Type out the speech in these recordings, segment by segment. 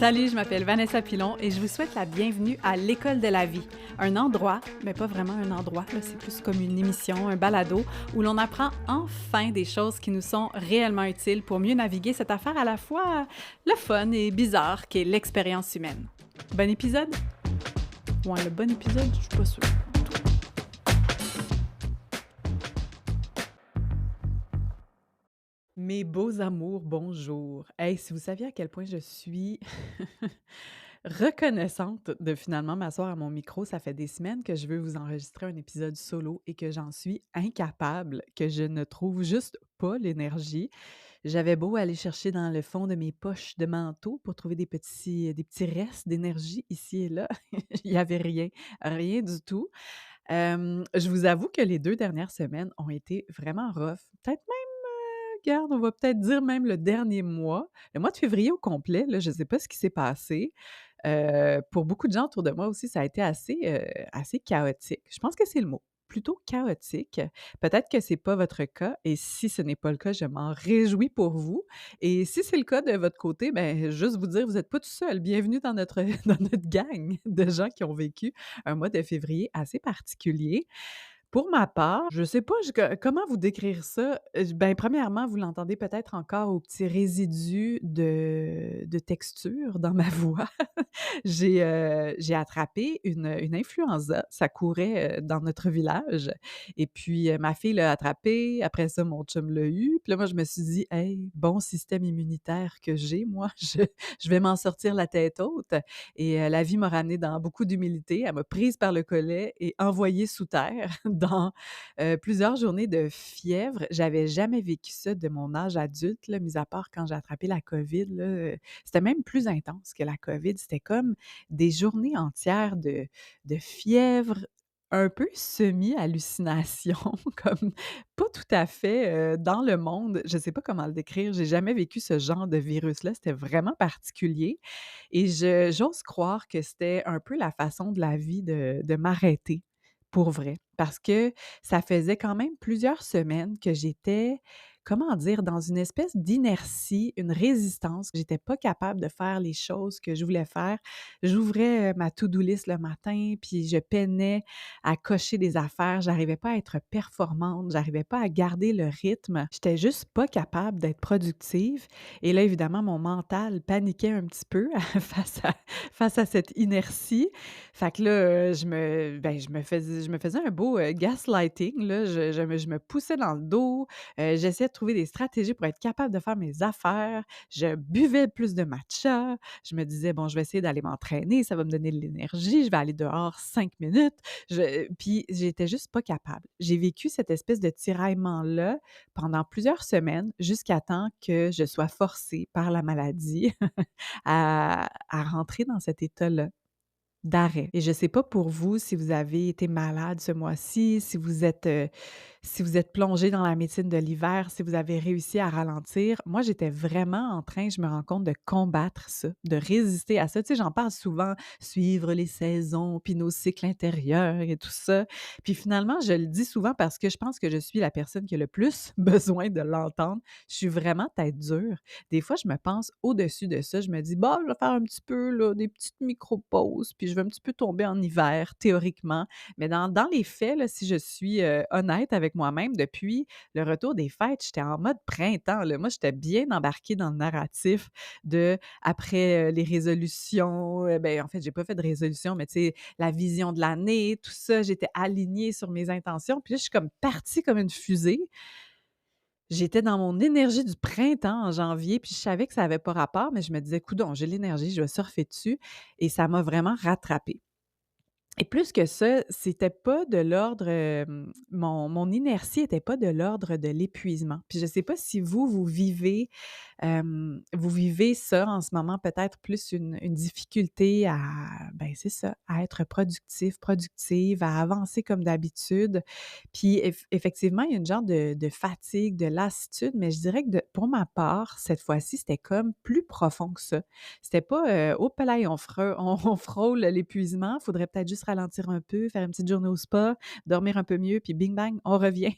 Salut, je m'appelle Vanessa Pilon et je vous souhaite la bienvenue à l'École de la vie. Un endroit, mais pas vraiment un endroit, là, c'est plus comme une émission, un balado, où l'on apprend enfin des choses qui nous sont réellement utiles pour mieux naviguer cette affaire à la fois le fun et bizarre qu'est l'expérience humaine. Bon épisode? Ouais, le bon épisode, je suis pas sûre. Mes beaux amours, bonjour. Hey, si vous saviez à quel point je suis reconnaissante de finalement m'asseoir à mon micro, ça fait des semaines que je veux vous enregistrer un épisode solo et que j'en suis incapable, que je ne trouve juste pas l'énergie. J'avais beau aller chercher dans le fond de mes poches de manteau pour trouver des petits restes d'énergie ici et là. Il y avait rien, rien du tout. Je vous avoue que les 2 dernières semaines ont été vraiment rough. Peut-être regarde, on va peut-être dire même le dernier mois, le mois de février au complet, là, je ne sais pas ce qui s'est passé. Pour beaucoup de gens autour de moi aussi, ça a été assez chaotique. Je pense que c'est le mot, plutôt chaotique. Peut-être que c'est pas votre cas et si ce n'est pas le cas, je m'en réjouis pour vous et si c'est le cas de votre côté, ben, juste vous dire, vous êtes pas tout seul. Bienvenue dans notre dans notre gang de gens qui ont vécu un mois de février assez particulier. Pour ma part, je sais pas, comment vous décrire ça? Ben, premièrement, vous l'entendez peut-être encore aux petits résidus de texture dans ma voix. J'ai attrapé une influenza. Ça courait, dans notre village et puis, ma fille l'a attrapé. Après ça, mon chum l'a eu. Puis là, moi, je me suis dit: «Hey, bon système immunitaire que j'ai, moi, je vais m'en sortir la tête haute» et la vie m'a ramenée dans beaucoup d'humilité. Elle m'a prise par le collet et envoyée sous terre dans, plusieurs journées de fièvre. J'avais jamais vécu ça de mon âge adulte, là, mis à part quand j'ai attrapé la COVID, là, c'était même plus intense que la COVID. C'était comme des journées entières de fièvre, un peu semi-hallucination, comme pas tout à fait, dans le monde. Je sais pas comment le décrire. J'ai jamais vécu ce genre de virus-là. C'était vraiment particulier et j'ose croire que c'était un peu la façon de la vie de m'arrêter, pour vrai. Parce que ça faisait quand même plusieurs semaines que j'étais, comment dire, dans une espèce d'inertie, une résistance. J'étais pas capable de faire les choses que je voulais faire. J'ouvrais, ma to-do list le matin, puis je peinais à cocher des affaires. J'arrivais pas à être performante, j'arrivais pas à garder le rythme. J'étais juste pas capable d'être productive et là, évidemment, mon mental paniquait un petit peu face à cette inertie. Fait que là, je me faisais un beau, gaslighting là. Je me poussais dans le dos, j'essayais de trouver des stratégies pour être capable de faire mes affaires. Je buvais plus de matcha. Je me disais: «Bon, je vais essayer d'aller m'entraîner, ça va me donner de l'énergie, je vais aller dehors 5 minutes». Puis j'étais juste pas capable. J'ai vécu cette espèce de tiraillement-là pendant plusieurs semaines jusqu'à temps que je sois forcée par la maladie à rentrer dans cet état-là d'arrêt. Et je sais pas pour vous si vous avez été malade ce mois-ci, si vous êtes plongé dans la médecine de l'hiver, si vous avez réussi à ralentir. Moi, j'étais vraiment en train, je me rends compte, de combattre ça, de résister à ça. Tu sais, j'en parle souvent, suivre les saisons, puis nos cycles intérieurs et tout ça. Puis finalement, je le dis souvent parce que je pense que je suis la personne qui a le plus besoin de l'entendre. Je suis vraiment tête dure. Des fois, je me pense au-dessus de ça. Je me dis: «Bah, je vais faire un petit peu là, des petites micro-pauses, puis je vais un petit peu tomber en hiver, théoriquement». Mais dans les faits, là, si je suis, honnête avec moi-même, depuis le retour des fêtes, j'étais en mode printemps, là. Moi, j'étais bien embarquée dans le narratif de après, les résolutions, ben, en fait, j'ai pas fait de résolution, mais tu sais, la vision de l'année, tout ça, j'étais alignée sur mes intentions. Puis là, je suis comme partie comme une fusée. J'étais dans mon énergie du printemps en janvier, puis je savais que ça avait pas rapport, mais je me disais: «Coudon, j'ai l'énergie, je vais surfer dessus» et ça m'a vraiment rattrapée. Et plus que ça, c'était pas de l'ordre, mon inertie était pas de l'ordre de l'épuisement. Puis je sais pas si vous vivez ça en ce moment, peut-être plus une difficulté à, ben, c'est ça, à être productif, productive, à avancer comme d'habitude. Puis effectivement, il y a une genre de fatigue, de lassitude, mais je dirais que pour ma part, cette fois-ci, c'était comme plus profond que ça. C'était pas, «Oh pelaye, on frôle l'épuisement, faudrait peut-être juste juste ralentir un peu, faire une petite journée au spa, dormir un peu mieux, puis bing bang, on revient.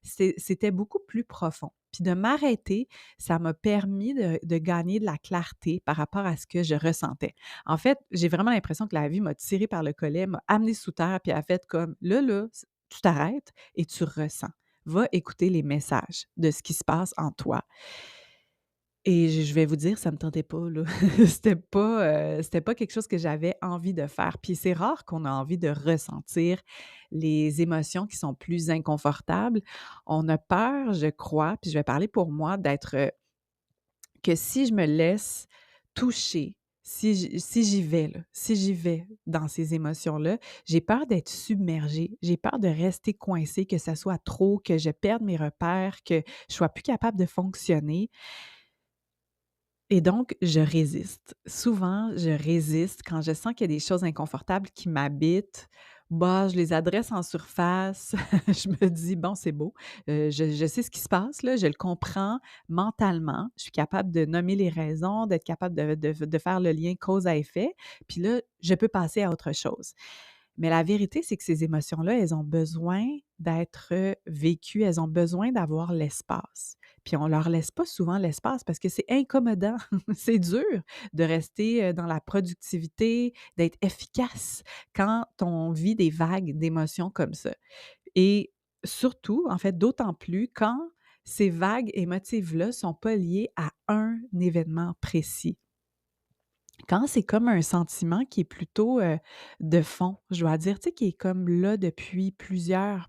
C'était beaucoup plus profond. Puis de m'arrêter, ça m'a permis de gagner de la clarté par rapport à ce que je ressentais. En fait, j'ai vraiment l'impression que la vie m'a tirée par le collet, m'a amenée sous terre, puis a fait comme: Là, tu t'arrêtes et tu ressens. Va écouter les messages de ce qui se passe en toi. Et je vais vous dire, ça me tentait pas, là. C'était pas quelque chose que j'avais envie de faire. Puis c'est rare qu'on a envie de ressentir les émotions qui sont plus inconfortables. On a peur, je crois, puis je vais parler pour moi, que si je me laisse toucher, si j'y vais là, si j'y vais dans ces émotions-là, j'ai peur d'être submergée, j'ai peur de rester coincée, que ça soit trop, que je perde mes repères, que je sois plus capable de fonctionner. Et donc, je résiste. Souvent, je résiste quand je sens qu'il y a des choses inconfortables qui m'habitent. Bah, je les adresse en surface. Je me dis: «Bon, c'est beau, je sais ce qui se passe là, je le comprends mentalement. Je suis capable de nommer les raisons, d'être capable de faire le lien cause à effet. Puis là, je peux passer à autre chose». Mais la vérité, c'est que ces émotions-là, elles ont besoin d'être vécues, elles ont besoin d'avoir l'espace. Puis on leur laisse pas souvent l'espace parce que c'est incommodant, c'est dur de rester, dans la productivité, d'être efficace quand on vit des vagues d'émotions comme ça. Et surtout, en fait, d'autant plus quand ces vagues émotives-là sont pas liées à un événement précis. Quand c'est comme un sentiment qui est plutôt, de fond, je dois dire, tu sais, qui est comme là depuis plusieurs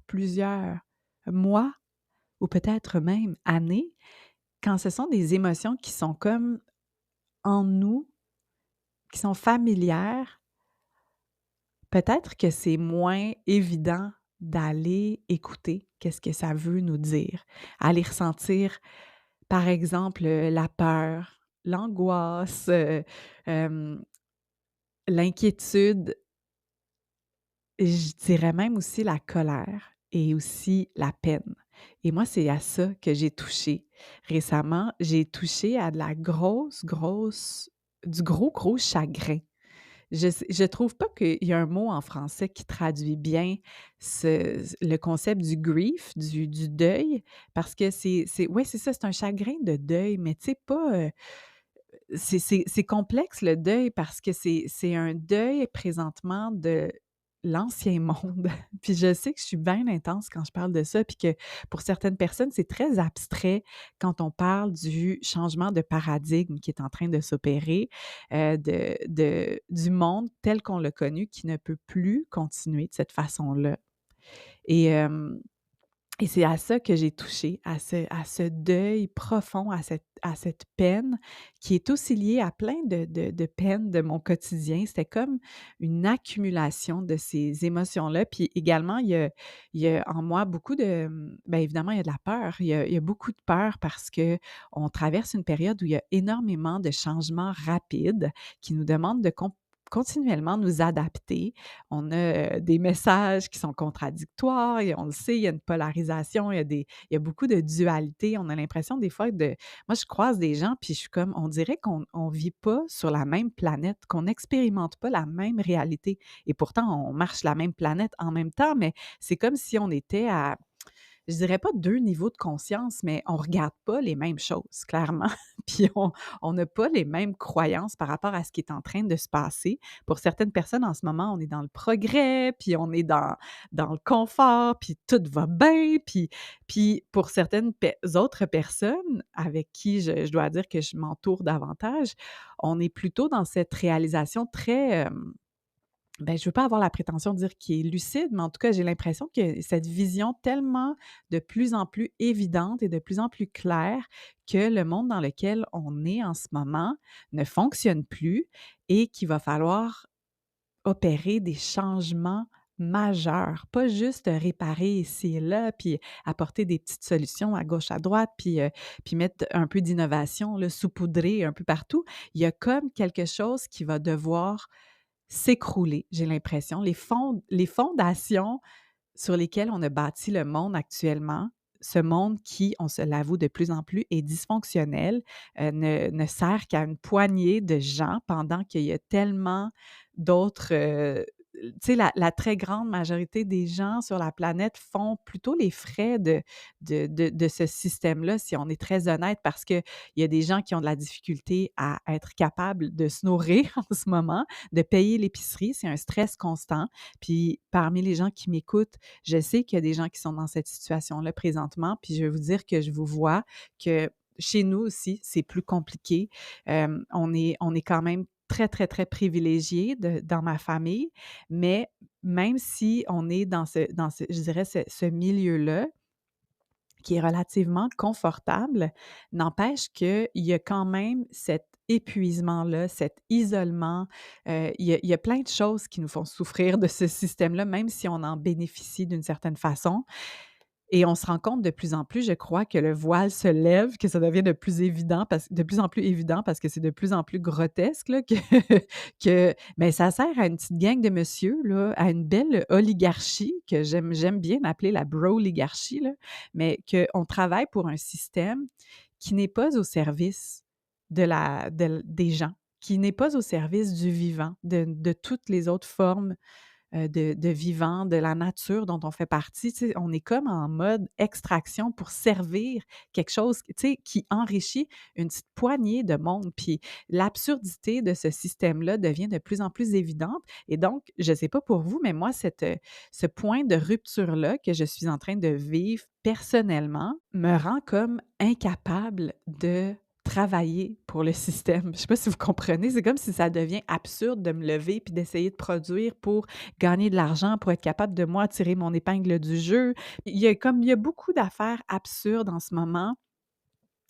mois ou peut-être même années, quand ce sont des émotions qui sont comme en nous, qui sont familières, peut-être que c'est moins évident d'aller écouter qu'est-ce que ça veut nous dire. Aller ressentir, par exemple, la peur, l'angoisse, l'inquiétude. Je dirais même aussi la colère et aussi la peine. Et moi, c'est à ça que j'ai touché récemment. J'ai touché à de la grosse du gros chagrin. Je trouve pas qu'il y a un mot en français qui traduit bien le concept du grief, du deuil, parce que ouais, c'est ça, c'est un chagrin de deuil, mais tu sais, pas, c'est complexe le deuil parce que c'est un deuil présentement de l'ancien monde. Puis je sais que je suis bien intense quand je parle de ça, puis que pour certaines personnes, c'est très abstrait quand on parle du changement de paradigme qui est en train de s'opérer, du monde tel qu'on l'a connu qui ne peut plus continuer de cette façon-là. Et et c'est à ça que j'ai touché, à ce deuil profond, à cette peine qui est aussi liée à plein de peines de mon quotidien. C'était comme une accumulation de ces émotions-là. Puis également, il y a en moi beaucoup de, bien évidemment, il y a de la peur. Il y a beaucoup de peur parce qu'on traverse une période où il y a énormément de changements rapides qui nous demandent de continuellement nous adapter. On a, des messages qui sont contradictoires et on le sait, il y a une polarisation, il y a beaucoup de dualité. On a l'impression des fois moi, je croise des gens puis je suis comme, on dirait qu'on vit pas sur la même planète, qu'on n'expérimente pas la même réalité et pourtant on marche la même planète en même temps, mais c'est comme si on était à, je dirais pas 2 niveaux de conscience, mais on regarde pas les mêmes choses, clairement. Puis on n'a pas les mêmes croyances par rapport à ce qui est en train de se passer. Pour certaines personnes, en ce moment, on est dans le progrès, puis on est dans le confort, puis tout va bien. Puis pour certaines autres personnes avec qui je dois dire que je m'entoure davantage, on est plutôt dans cette réalisation très, ben, je veux pas avoir la prétention de dire qu'il est lucide, mais en tout cas, j'ai l'impression que cette vision tellement de plus en plus évidente et de plus en plus claire que le monde dans lequel on est en ce moment ne fonctionne plus et qu'il va falloir opérer des changements majeurs, pas juste réparer ici et là, puis apporter des petites solutions à gauche, à droite, puis mettre un peu d'innovation, là, saupoudrer un peu partout. Il y a comme quelque chose qui va devoir s'écrouler, j'ai l'impression. Les fondations sur lesquelles on a bâti le monde actuellement, ce monde qui, on se l'avoue de plus en plus, est dysfonctionnel, ne sert qu'à une poignée de gens pendant qu'il y a tellement d'autres, tu sais, la très grande majorité des gens sur la planète font plutôt les frais de ce système-là, si on est très honnête, parce qu'il y a des gens qui ont de la difficulté à être capables de se nourrir en ce moment, de payer l'épicerie. C'est un stress constant. Puis parmi les gens qui m'écoutent, je sais qu'il y a des gens qui sont dans cette situation-là présentement, puis je vais vous dire que je vous vois, que chez nous aussi, c'est plus compliqué. On est quand même très, très, très privilégiés dans ma famille, mais même si on est dans ce je dirais, ce milieu-là, qui est relativement confortable, n'empêche qu'il y a quand même cet épuisement-là, cet isolement. Il y a plein de choses qui nous font souffrir de ce système-là, même si on en bénéficie d'une certaine façon. Et on se rend compte de plus en plus, je crois, que le voile se lève, que ça devient de plus en plus évident parce que c'est de plus en plus grotesque là, que mais ça sert à une petite gang de monsieur là, à une belle oligarchie que j'aime bien appeler la broligarchie là, mais qu'on travaille pour un système qui n'est pas au service des gens, qui n'est pas au service du vivant, de toutes les autres formes de vivant, de la nature dont on fait partie. Tu sais, on est comme en mode extraction pour servir quelque chose, tu sais, qui enrichit une petite poignée de monde. Puis l'absurdité de ce système-là devient de plus en plus évidente. Et donc, je ne sais pas pour vous, mais moi, ce point de rupture-là que je suis en train de vivre personnellement me rend comme incapable de travailler pour le système. Je ne sais pas si vous comprenez, c'est comme si ça devient absurde de me lever puis d'essayer de produire pour gagner de l'argent, pour être capable de moi tirer mon épingle du jeu. Il y a beaucoup d'affaires absurdes en ce moment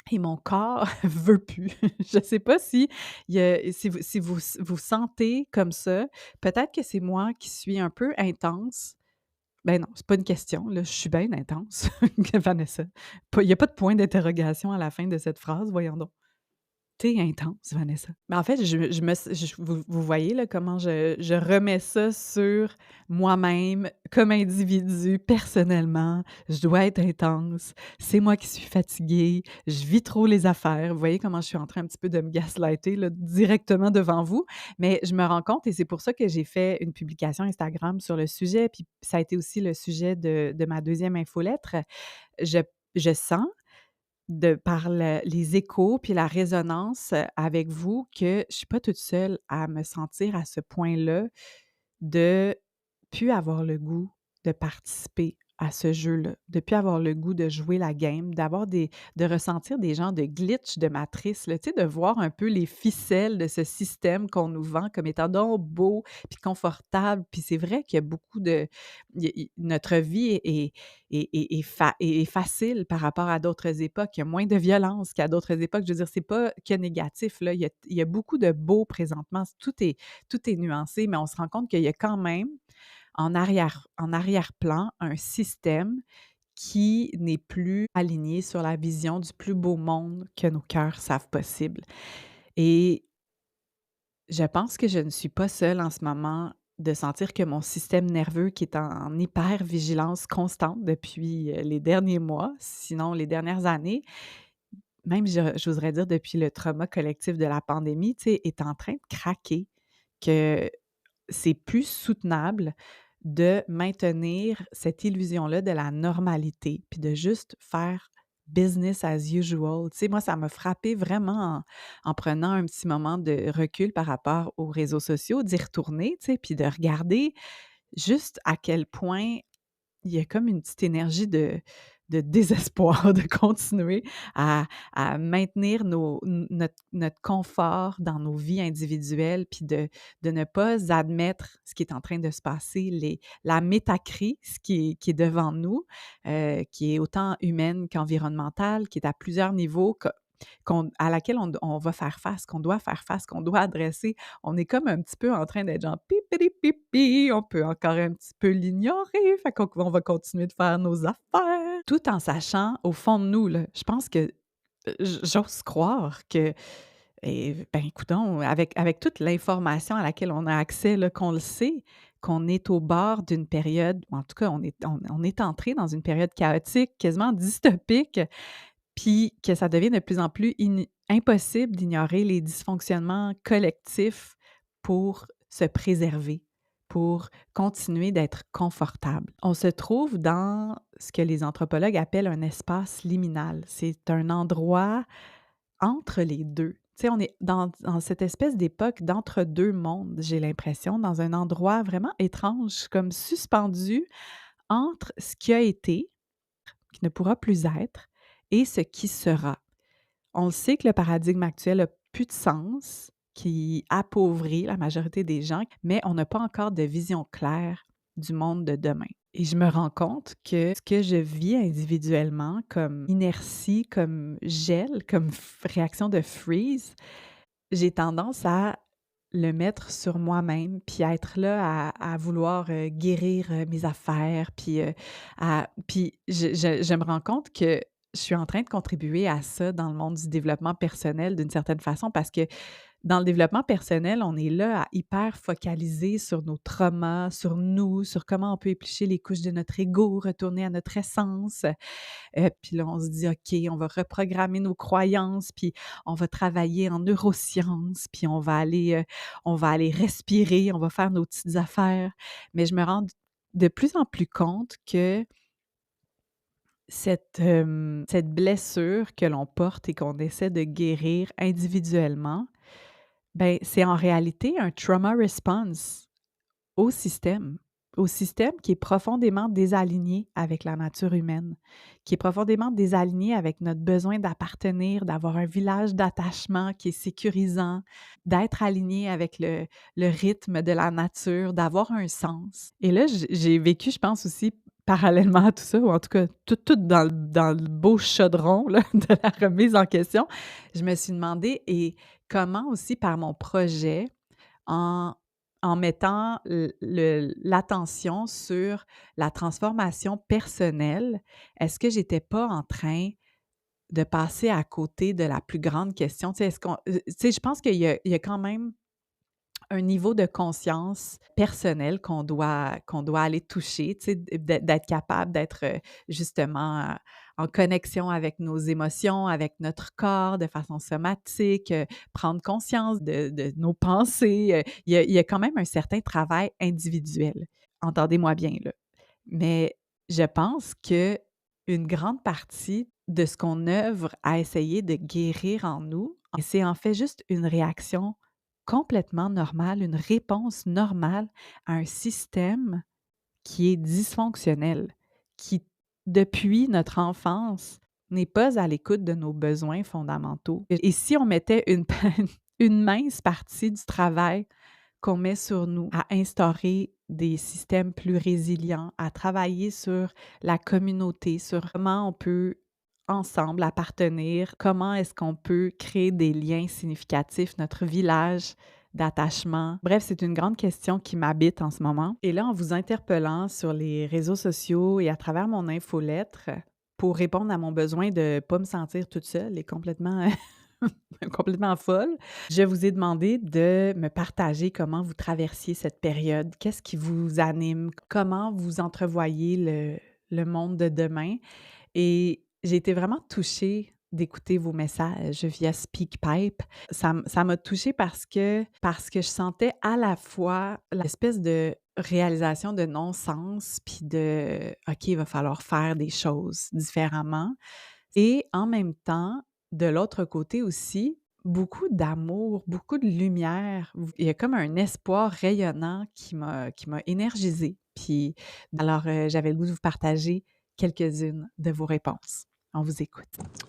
et mon corps veut plus. Je ne sais pas si vous sentez comme ça. Peut-être que c'est moi qui suis un peu intense. Ben non, c'est pas une question, là, je suis bien intense, Vanessa. Il n'y a pas de point d'interrogation à la fin de cette phrase, voyons donc. Tu intense, Vanessa. Mais en fait, vous voyez là, comment je remets ça sur moi-même, comme individu, personnellement. Je dois être intense. C'est moi qui suis fatiguée. Je vis trop les affaires. Vous voyez comment je suis en train un petit peu de me gaslighter là, directement devant vous. Mais je me rends compte, et c'est pour ça que j'ai fait une publication Instagram sur le sujet, puis ça a été aussi le sujet de ma deuxième infolettre. Je, je sens par les échos puis la résonance avec vous que je suis pas toute seule à me sentir à ce point-là de plus avoir le goût de participer à ce jeu-là, de plus avoir le goût de jouer la game, de ressentir des genres de glitch de matrice, là, tu sais, de voir un peu les ficelles de ce système qu'on nous vend comme étant donc beau puis confortable. Puis c'est vrai qu'il y a beaucoup de notre vie est facile par rapport à d'autres époques. Il y a moins de violence qu'à d'autres époques. Je veux dire, c'est pas que négatif, là. Il y a beaucoup de beau présentement. Tout est nuancé, mais on se rend compte qu'il y a quand même en arrière-plan un système qui n'est plus aligné sur la vision du plus beau monde que nos cœurs savent possible. Et je pense que je ne suis pas seule en ce moment de sentir que mon système nerveux, qui est en hyper-vigilance constante depuis les derniers mois, sinon les dernières années, même j'oserais dire depuis le trauma collectif de la pandémie, tu sais, est en train de craquer, que c'est plus soutenable de maintenir cette illusion-là de la normalité, puis de juste faire business as usual. Tu sais, moi, ça m'a frappé vraiment en prenant un petit moment de recul par rapport aux réseaux sociaux, d'y retourner, tu sais, puis de regarder juste à quel point il y a comme une petite énergie de désespoir de continuer à maintenir notre confort dans nos vies individuelles, puis de ne pas admettre ce qui est en train de se passer, la métacrise qui est devant nous, qui est autant humaine qu'environnementale, qui est à plusieurs niveaux, à laquelle on va faire face, qu'on doit faire face, qu'on doit adresser. On est comme un petit peu en train d'être genre pipidi pipi, on peut encore un petit peu l'ignorer, fait qu'on va continuer de faire nos affaires, tout en sachant au fond de nous, là, je pense que j'ose croire que, ben écoutons, avec toute l'information à laquelle on a accès, là, qu'on le sait, qu'on est au bord d'une période, ou en tout cas, on est entré dans une période chaotique, quasiment dystopique, puis que ça devient de plus en plus impossible d'ignorer les dysfonctionnements collectifs pour se préserver, pour continuer d'être confortable. On se trouve dans ce que les anthropologues appellent un espace liminal. C'est un endroit entre les 2. Tu sais, on est dans cette espèce d'époque d'entre-deux mondes, j'ai l'impression, dans un endroit vraiment étrange, comme suspendu entre ce qui a été, qui ne pourra plus être, et ce qui sera. On le sait que le paradigme actuel a plus de sens, qui appauvrit la majorité des gens, mais on n'a pas encore de vision claire du monde de demain. Et je me rends compte que ce que je vis individuellement comme inertie, comme gel, comme réaction de freeze, j'ai tendance à le mettre sur moi-même, puis à être là à vouloir, guérir, mes affaires, puis je me rends compte que je suis en train de contribuer à ça dans le monde du développement personnel d'une certaine façon parce que dans le développement personnel, on est là à hyper focaliser sur nos traumas, sur nous, sur comment on peut éplucher les couches de notre ego, retourner à notre essence. Puis là, on se dit: «OK, on va reprogrammer nos croyances, puis on va travailler en neurosciences, puis on va aller respirer, on va faire nos petites affaires». Mais je me rends de plus en plus compte que cette blessure que l'on porte et qu'on essaie de guérir individuellement, ben, c'est en réalité un trauma response au système. Au système qui est profondément désaligné avec la nature humaine, qui est profondément désaligné avec notre besoin d'appartenir, d'avoir un village d'attachement qui est sécurisant, d'être aligné avec le rythme de la nature, d'avoir un sens. Et là, j'ai vécu, je pense aussi, parallèlement à tout ça, ou en tout cas, tout dans le beau chaudron là, de la remise en question, je me suis demandé, et comment aussi par mon projet, en en mettant l'attention sur la transformation personnelle, est-ce que j'étais pas en train de passer à côté de la plus grande question? Tu sais, tu sais, je pense qu'il y a quand même un niveau de conscience personnelle qu'on doit aller toucher, tu sais, d'être capable d'être, justement, en connexion avec nos émotions, avec notre corps de façon somatique, prendre conscience de nos pensées, il y a quand même un certain travail individuel. Entendez-moi bien, là. Mais je pense que une grande partie de ce qu'on œuvre à essayer de guérir en nous, c'est en fait juste une réaction complètement normale, une réponse normale à un système qui est dysfonctionnel, qui, depuis notre enfance, n'est pas à l'écoute de nos besoins fondamentaux. Et si on mettait une mince partie du travail qu'on met sur nous à instaurer des systèmes plus résilients, à travailler sur la communauté, sur comment on peut ensemble appartenir, comment est-ce qu'on peut créer des liens significatifs, notre village d'attachement. Bref, c'est une grande question qui m'habite en ce moment. Et là, en vous interpellant sur les réseaux sociaux et à travers mon infolettre, pour répondre à mon besoin de ne pas me sentir toute seule et complètement complètement folle, je vous ai demandé de me partager comment vous traversiez cette période. Qu'est-ce qui vous anime? Comment vous entrevoyez le monde de demain? Et j'ai été vraiment touchée d'écouter vos messages via SpeakPipe. Ça m'a touchée parce que je sentais à la fois l'espèce de réalisation de non-sens, puis de OK, il va falloir faire des choses différemment. Et en même temps, de l'autre côté aussi, beaucoup d'amour, beaucoup de lumière. Il y a comme un espoir rayonnant qui m'a énergisée. Puis alors, j'avais le goût de vous partager quelques-unes de vos réponses. On vous écoute.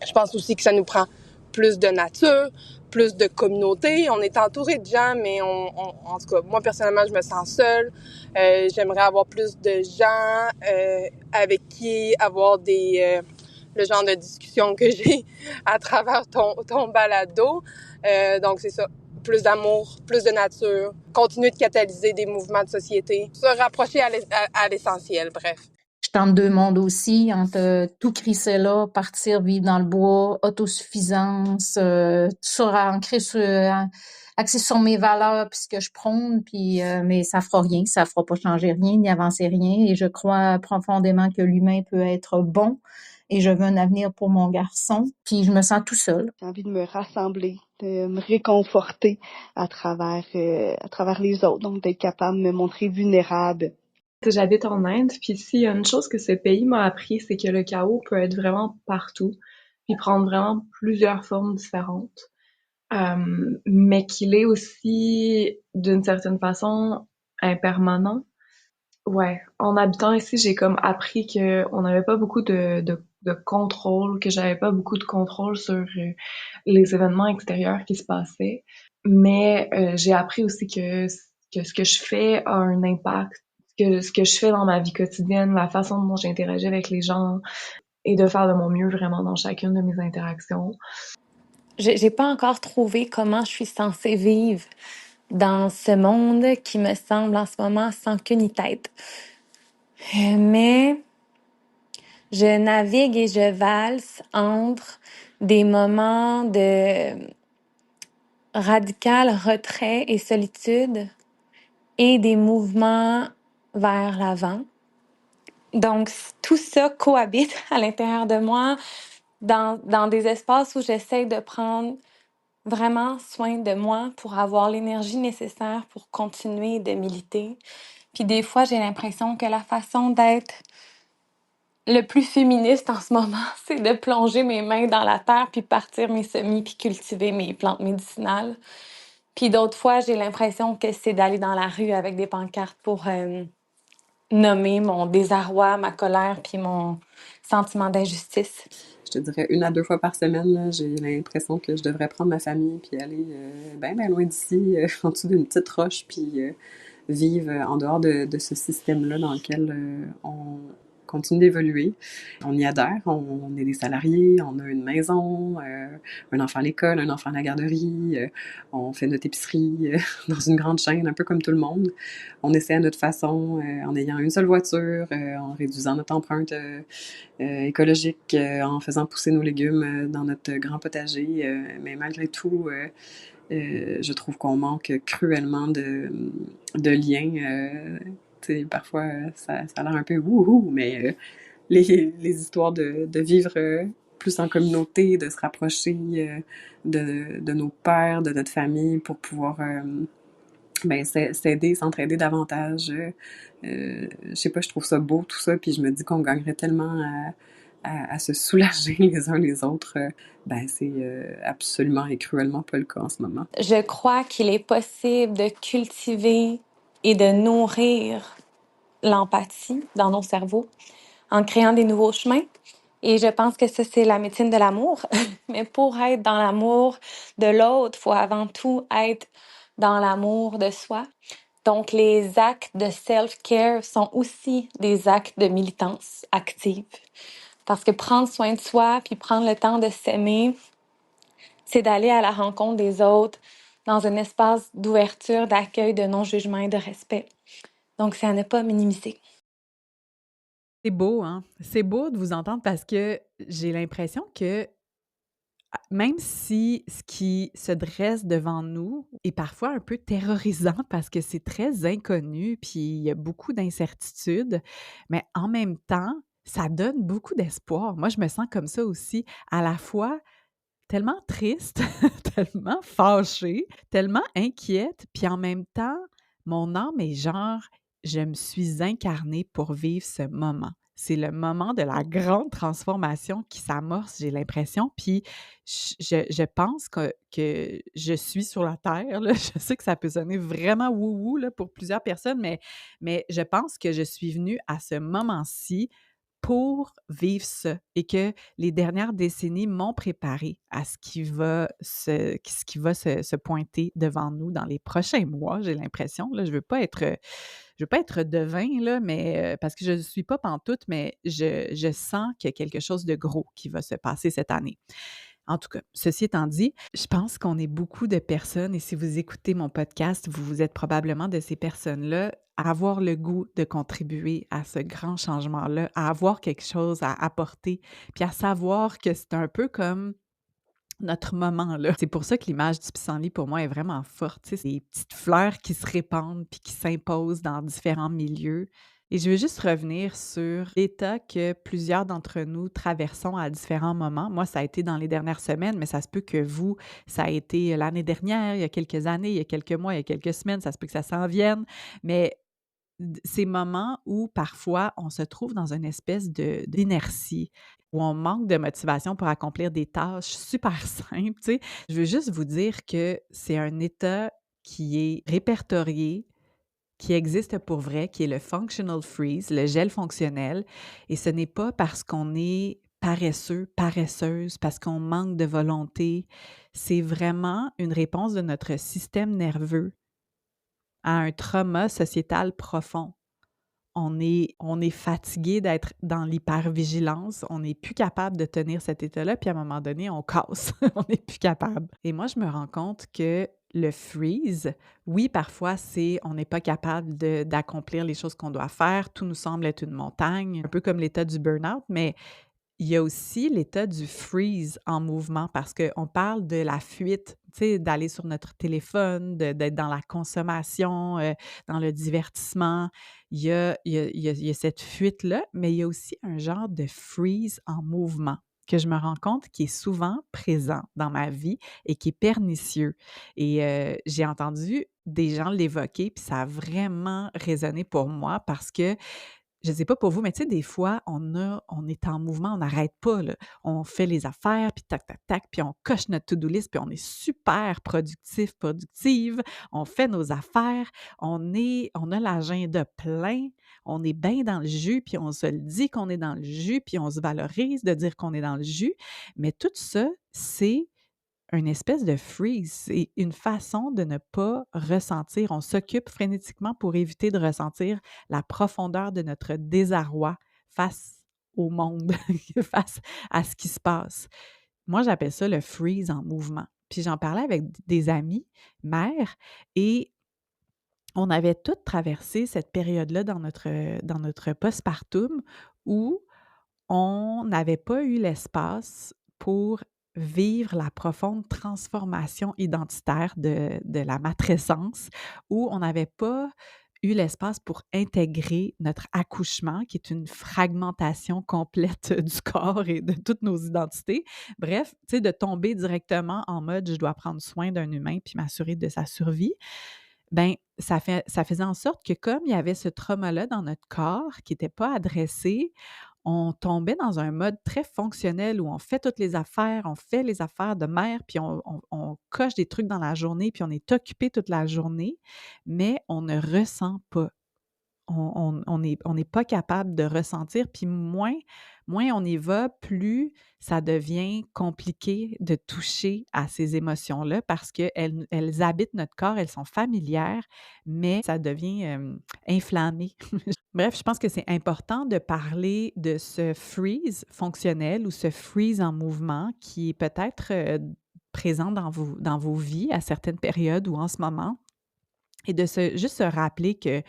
Je pense aussi que ça nous prend plus de nature, plus de communauté. On est entouré de gens, mais en tout cas, moi, personnellement, je me sens seule. J'aimerais avoir plus de gens avec qui avoir le genre de discussion que j'ai à travers ton balado. Donc, c'est ça. Plus d'amour, plus de nature, continuer de catalyser des mouvements de société, se rapprocher à l'essentiel, bref. Je suis entre deux mondes aussi, entre tout crisser là, partir vivre dans le bois, autosuffisance, axé sur mes valeurs puis ce que je prône, puis mais ça fera rien, ça fera pas changer rien, ni avancer rien. Et je crois profondément que l'humain peut être bon et je veux un avenir pour mon garçon. Puis je me sens tout seul. J'ai envie de me rassembler, de me réconforter à travers les autres, donc d'être capable de me montrer vulnérable. J'habite en Inde, puis s'il y a une chose que ce pays m'a appris, c'est que le chaos peut être vraiment partout, puis prendre vraiment plusieurs formes différentes, mais qu'il est aussi, d'une certaine façon, impermanent. Ouais, en habitant ici, j'ai comme appris que on n'avait pas beaucoup de contrôle, que j'avais pas beaucoup de contrôle sur les événements extérieurs qui se passaient. Mais j'ai appris aussi que ce que je fais a un impact, que ce que je fais dans ma vie quotidienne, la façon dont j'interagis avec les gens, et de faire de mon mieux vraiment dans chacune de mes interactions. J'ai pas encore trouvé comment je suis censée vivre dans ce monde qui me semble en ce moment sans queue ni tête. Mais je navigue et je valse entre des moments de radical retrait et solitude et des mouvements vers l'avant. Donc, tout ça cohabite à l'intérieur de moi dans des espaces où j'essaie de prendre vraiment soin de moi pour avoir l'énergie nécessaire pour continuer de militer. Puis des fois, j'ai l'impression que la façon d'être le plus féministe en ce moment, c'est de plonger mes mains dans la terre puis partir mes semis puis cultiver mes plantes médicinales. Puis d'autres fois, j'ai l'impression que c'est d'aller dans la rue avec des pancartes pour nommer mon désarroi, ma colère puis mon sentiment d'injustice. Je te dirais 1 à 2 fois par semaine, là, j'ai l'impression que je devrais prendre ma famille puis aller ben loin d'ici, en dessous d'une petite roche, puis vivre en dehors de ce système-là dans lequel on continue d'évoluer. On y adhère, on est des salariés, on a une maison, un enfant à l'école, un enfant à la garderie, on fait notre épicerie dans une grande chaîne, un peu comme tout le monde. On essaie à notre façon, en ayant une seule voiture, en réduisant notre empreinte écologique, en faisant pousser nos légumes dans notre grand potager. Mais malgré tout, je trouve qu'on manque cruellement de liens. Parfois, ça a l'air un peu wouhou, mais les histoires de vivre plus en communauté, de se rapprocher de nos pères, de notre famille pour pouvoir s'aider, s'entraider davantage. Je sais pas, je trouve ça beau tout ça, puis je me dis qu'on gagnerait tellement à se soulager les uns les autres. C'est absolument et cruellement pas le cas en ce moment. Je crois qu'il est possible de cultiver et de nourrir l'empathie dans nos cerveaux en créant des nouveaux chemins. Et je pense que ça, c'est la médecine de l'amour. Mais pour être dans l'amour de l'autre, il faut avant tout être dans l'amour de soi. Donc, les actes de self-care sont aussi des actes de militance active. Parce que prendre soin de soi, puis prendre le temps de s'aimer, c'est d'aller à la rencontre des autres dans un espace d'ouverture, d'accueil, de non-jugement et de respect. Donc, c'est à ne pas minimiser. C'est beau, hein? C'est beau de vous entendre parce que j'ai l'impression que même si ce qui se dresse devant nous est parfois un peu terrorisant parce que c'est très inconnu, puis il y a beaucoup d'incertitudes, mais en même temps, ça donne beaucoup d'espoir. Moi, je me sens comme ça aussi, à la fois tellement triste, tellement fâchée, tellement inquiète, puis en même temps, mon âme est genre, je me suis incarnée pour vivre ce moment. C'est le moment de la grande transformation qui s'amorce, j'ai l'impression. Puis je pense que je suis sur la Terre, là. Je sais que ça peut sonner vraiment wouhou là, pour plusieurs personnes, mais je pense que je suis venue à ce moment-ci pour vivre ça et que les dernières décennies m'ont préparée à ce qui va se pointer devant nous dans les prochains mois, j'ai l'impression. Là, je veux pas être devin, là, mais parce que je ne suis pas pantoute, mais je sens qu'il y a quelque chose de gros qui va se passer cette année. En tout cas, ceci étant dit, je pense qu'on est beaucoup de personnes, et si vous écoutez mon podcast, vous êtes probablement de ces personnes-là, à avoir le goût de contribuer à ce grand changement-là, à avoir quelque chose à apporter, puis à savoir que c'est un peu comme notre moment, là. C'est pour ça que l'image du pissenlit, pour moi, est vraiment forte. Tu sais, c'est des petites fleurs qui se répandent puis qui s'imposent dans différents milieux. Et je veux juste revenir sur l'état que plusieurs d'entre nous traversons à différents moments. Moi, ça a été dans les dernières semaines, mais ça se peut que vous, ça a été l'année dernière, il y a quelques années, il y a quelques mois, il y a quelques semaines, ça se peut que ça s'en vienne. Mais ces moments où parfois on se trouve dans une espèce d'inertie, où on manque de motivation pour accomplir des tâches super simples, tu sais. Je veux juste vous dire que c'est un état qui est répertorié, qui existe pour vrai, qui est le functional freeze, le gel fonctionnel. Et ce n'est pas parce qu'on est paresseux, paresseuse, parce qu'on manque de volonté. C'est vraiment une réponse de notre système nerveux à un trauma sociétal profond. On est fatigué d'être dans l'hypervigilance, on n'est plus capable de tenir cet état-là, puis à un moment donné, on casse, on n'est plus capable. Et moi, je me rends compte que le freeze, oui, parfois, on n'est pas capable d'accomplir les choses qu'on doit faire, tout nous semble être une montagne, un peu comme l'état du burn-out, mais il y a aussi l'état du freeze en mouvement parce qu'on parle de la fuite, tu sais, d'aller sur notre téléphone, d'être dans la consommation, dans le divertissement. Il y a cette fuite-là, mais il y a aussi un genre de freeze en mouvement que je me rends compte qui est souvent présent dans ma vie et qui est pernicieux. Et j'ai entendu des gens l'évoquer, puis ça a vraiment résonné pour moi parce que je sais pas pour vous, mais tu sais, des fois, on est en mouvement, on n'arrête pas, là. On fait les affaires, puis tac, tac, tac, puis on coche notre to-do list, puis on est super productif, productive. On fait nos affaires, on a l'agenda plein, on est bien dans le jus, puis on se le dit qu'on est dans le jus, puis on se valorise de dire qu'on est dans le jus. Mais tout ça, c'est une espèce de freeze, c'est une façon de ne pas ressentir. On s'occupe frénétiquement pour éviter de ressentir la profondeur de notre désarroi face au monde, face à ce qui se passe. Moi, j'appelle ça le freeze en mouvement. Puis j'en parlais avec des amis, mères, et on avait toutes traversé cette période-là dans notre postpartum où on n'avait pas eu l'espace pour vivre la profonde transformation identitaire de la matrescence, où on n'avait pas eu l'espace pour intégrer notre accouchement, qui est une fragmentation complète du corps et de toutes nos identités. Bref, tu sais, de tomber directement en mode « je dois prendre soin d'un humain puis m'assurer de sa survie », ben ça faisait en sorte que comme il y avait ce trauma-là dans notre corps qui n'était pas adressé, on tombait dans un mode très fonctionnel où on fait toutes les affaires, on fait les affaires de mère, puis on coche des trucs dans la journée, puis on est occupé toute la journée, mais on ne ressent pas. On n'est pas capable de ressentir, puis moins on y va, plus ça devient compliqué de toucher à ces émotions-là parce qu'elles habitent notre corps, elles sont familières, mais ça devient, inflammé. Bref, je pense que c'est important de parler de ce freeze fonctionnel ou ce freeze en mouvement qui est peut-être, présent dans vos vies à certaines périodes ou en ce moment et de juste se rappeler que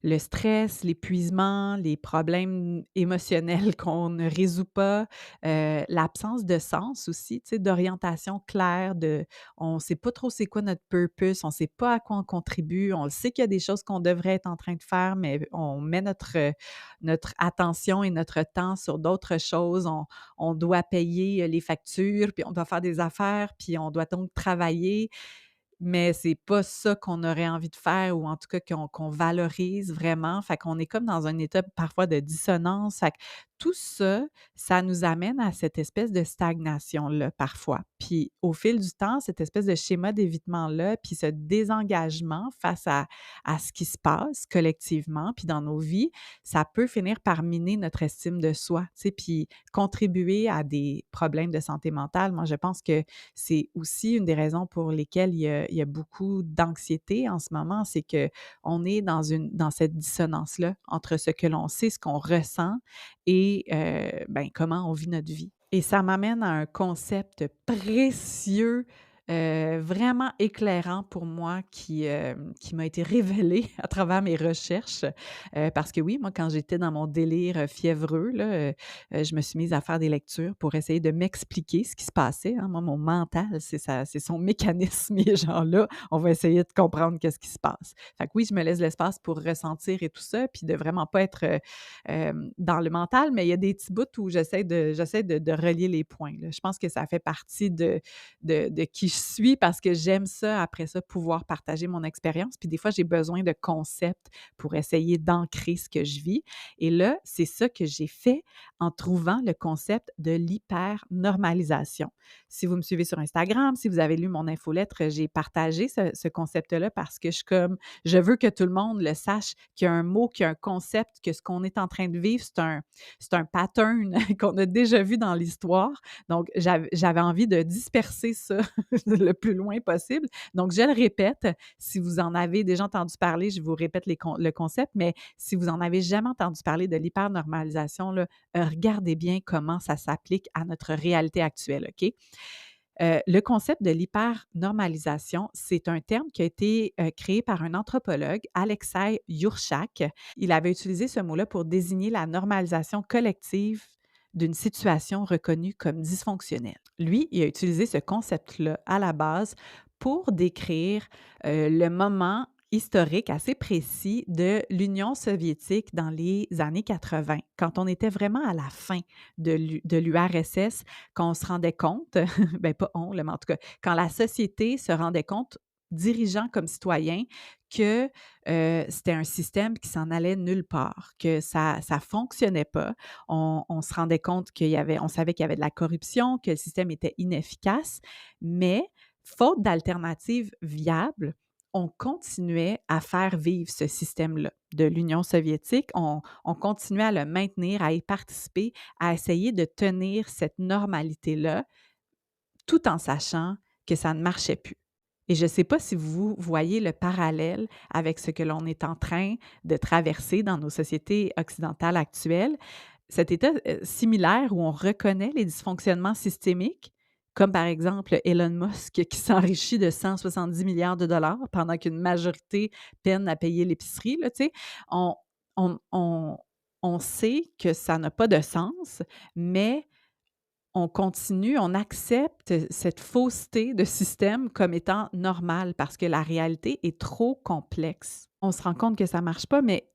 le stress, l'épuisement, les problèmes émotionnels qu'on ne résout pas, l'absence de sens aussi, tu sais, d'orientation claire, on ne sait pas trop c'est quoi notre purpose, on ne sait pas à quoi on contribue, on le sait qu'il y a des choses qu'on devrait être en train de faire, mais on met notre attention et notre temps sur d'autres choses. On doit payer les factures, puis on doit faire des affaires, puis on doit donc travailler. Mais c'est pas ça qu'on aurait envie de faire ou en tout cas qu'on valorise vraiment. Fait qu'on est comme dans un état parfois de dissonance. Fait que tout ça, ça nous amène à cette espèce de stagnation-là parfois. Puis au fil du temps, cette espèce de schéma d'évitement-là, puis ce désengagement face à ce qui se passe collectivement, puis dans nos vies, ça peut finir par miner notre estime de soi, tu sais, puis contribuer à des problèmes de santé mentale. Moi, je pense que c'est aussi une des raisons pour lesquelles il y a beaucoup d'anxiété en ce moment, c'est qu'on est dans cette dissonance-là entre ce que l'on sait, ce qu'on ressent et comment on vit notre vie. Et ça m'amène à un concept précieux vraiment éclairant pour moi qui m'a été révélé à travers mes recherches. Parce que oui, moi, quand j'étais dans mon délire, fiévreux, là, je me suis mise à faire des lectures pour essayer de m'expliquer ce qui se passait, hein. Moi, mon mental, c'est son mécanisme. Il est genre là, on va essayer de comprendre qu'est-ce qui se passe. Fait que oui, je me laisse l'espace pour ressentir et tout ça, puis de vraiment pas être, dans le mental, mais il y a des petits bouts où j'essaie de relier les points, là. Je pense que ça fait partie de qui je suis parce que j'aime ça, après ça, pouvoir partager mon expérience. Puis des fois, j'ai besoin de concepts pour essayer d'ancrer ce que je vis. Et là, c'est ça que j'ai fait en trouvant le concept de l'hyper-normalisation. Si vous me suivez sur Instagram, si vous avez lu mon infolettre, j'ai partagé ce concept-là parce que je veux que tout le monde le sache, qu'il y a un mot, qu'il y a un concept, que ce qu'on est en train de vivre, c'est un pattern qu'on a déjà vu dans l'histoire. Donc, j'avais envie de disperser ça le plus loin possible. Donc, je le répète, si vous en avez déjà entendu parler, je vous répète le concept, mais si vous en avez jamais entendu parler de l'hypernormalisation, là, regardez bien comment ça s'applique à notre réalité actuelle, OK? Le concept de l'hypernormalisation, c'est un terme qui a été créé par un anthropologue, Alexei Yurchak. Il avait utilisé ce mot-là pour désigner la normalisation collective d'une situation reconnue comme dysfonctionnelle. Lui, il a utilisé ce concept-là à la base pour décrire le moment historique assez précis de l'Union soviétique dans les années 80, quand on était vraiment à la fin de l'URSS, qu'on se rendait compte, ben pas on, là, mais en tout cas, quand la société se rendait compte, dirigeants comme citoyens, que c'était un système qui s'en allait nulle part, que ça ne fonctionnait pas. On se rendait compte on savait qu'il y avait de la corruption, que le système était inefficace, mais faute d'alternatives viables, on continuait à faire vivre ce système-là de l'Union soviétique. On continuait à le maintenir, à y participer, à essayer de tenir cette normalité-là, tout en sachant que ça ne marchait plus. Et je ne sais pas si vous voyez le parallèle avec ce que l'on est en train de traverser dans nos sociétés occidentales actuelles. Cet état similaire où on reconnaît les dysfonctionnements systémiques, comme par exemple Elon Musk qui s'enrichit de 170 milliards de dollars pendant qu'une majorité peine à payer l'épicerie, là, tu sais. On, on, on, on sait que ça n'a pas de sens, mais on continue, on accepte cette fausseté de système comme étant normale parce que la réalité est trop complexe. On se rend compte que ça ne marche pas, mais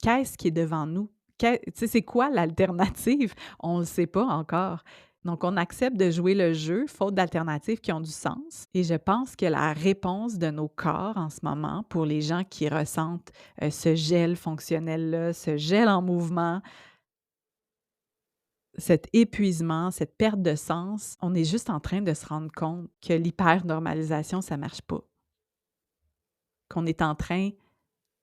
qu'est-ce qui est devant nous? Tu sais, c'est quoi l'alternative? On ne le sait pas encore. Donc, on accepte de jouer le jeu, faute d'alternatives qui ont du sens. Et je pense que la réponse de nos corps en ce moment, pour les gens qui ressentent ce gel fonctionnel-là, ce gel en mouvement, cet épuisement, cette perte de sens, on est juste en train de se rendre compte que l'hyper-normalisation, ça ne marche pas. Qu'on est en train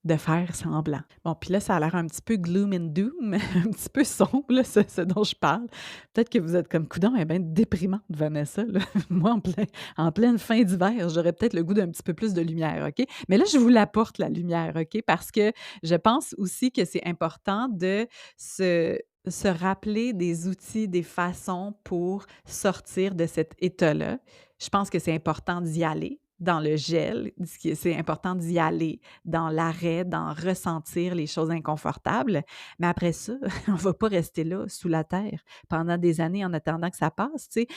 de faire semblant. Bon, puis là, ça a l'air un petit peu gloom and doom, un petit peu sombre, là, ce dont je parle. Peut-être que vous êtes comme coudonc, bien déprimante, Vanessa. Là. Moi, en pleine fin d'hiver, j'aurais peut-être le goût d'un petit peu plus de lumière, OK? Mais là, je vous l'apporte, la lumière, OK? Parce que je pense aussi que c'est important de se rappeler des outils, des façons pour sortir de cet état-là. Je pense que c'est important d'y aller dans le gel, c'est important d'y aller dans l'arrêt, d'en ressentir les choses inconfortables. Mais après ça, on ne va pas rester là, sous la terre, pendant des années en attendant que ça passe. Tu sais,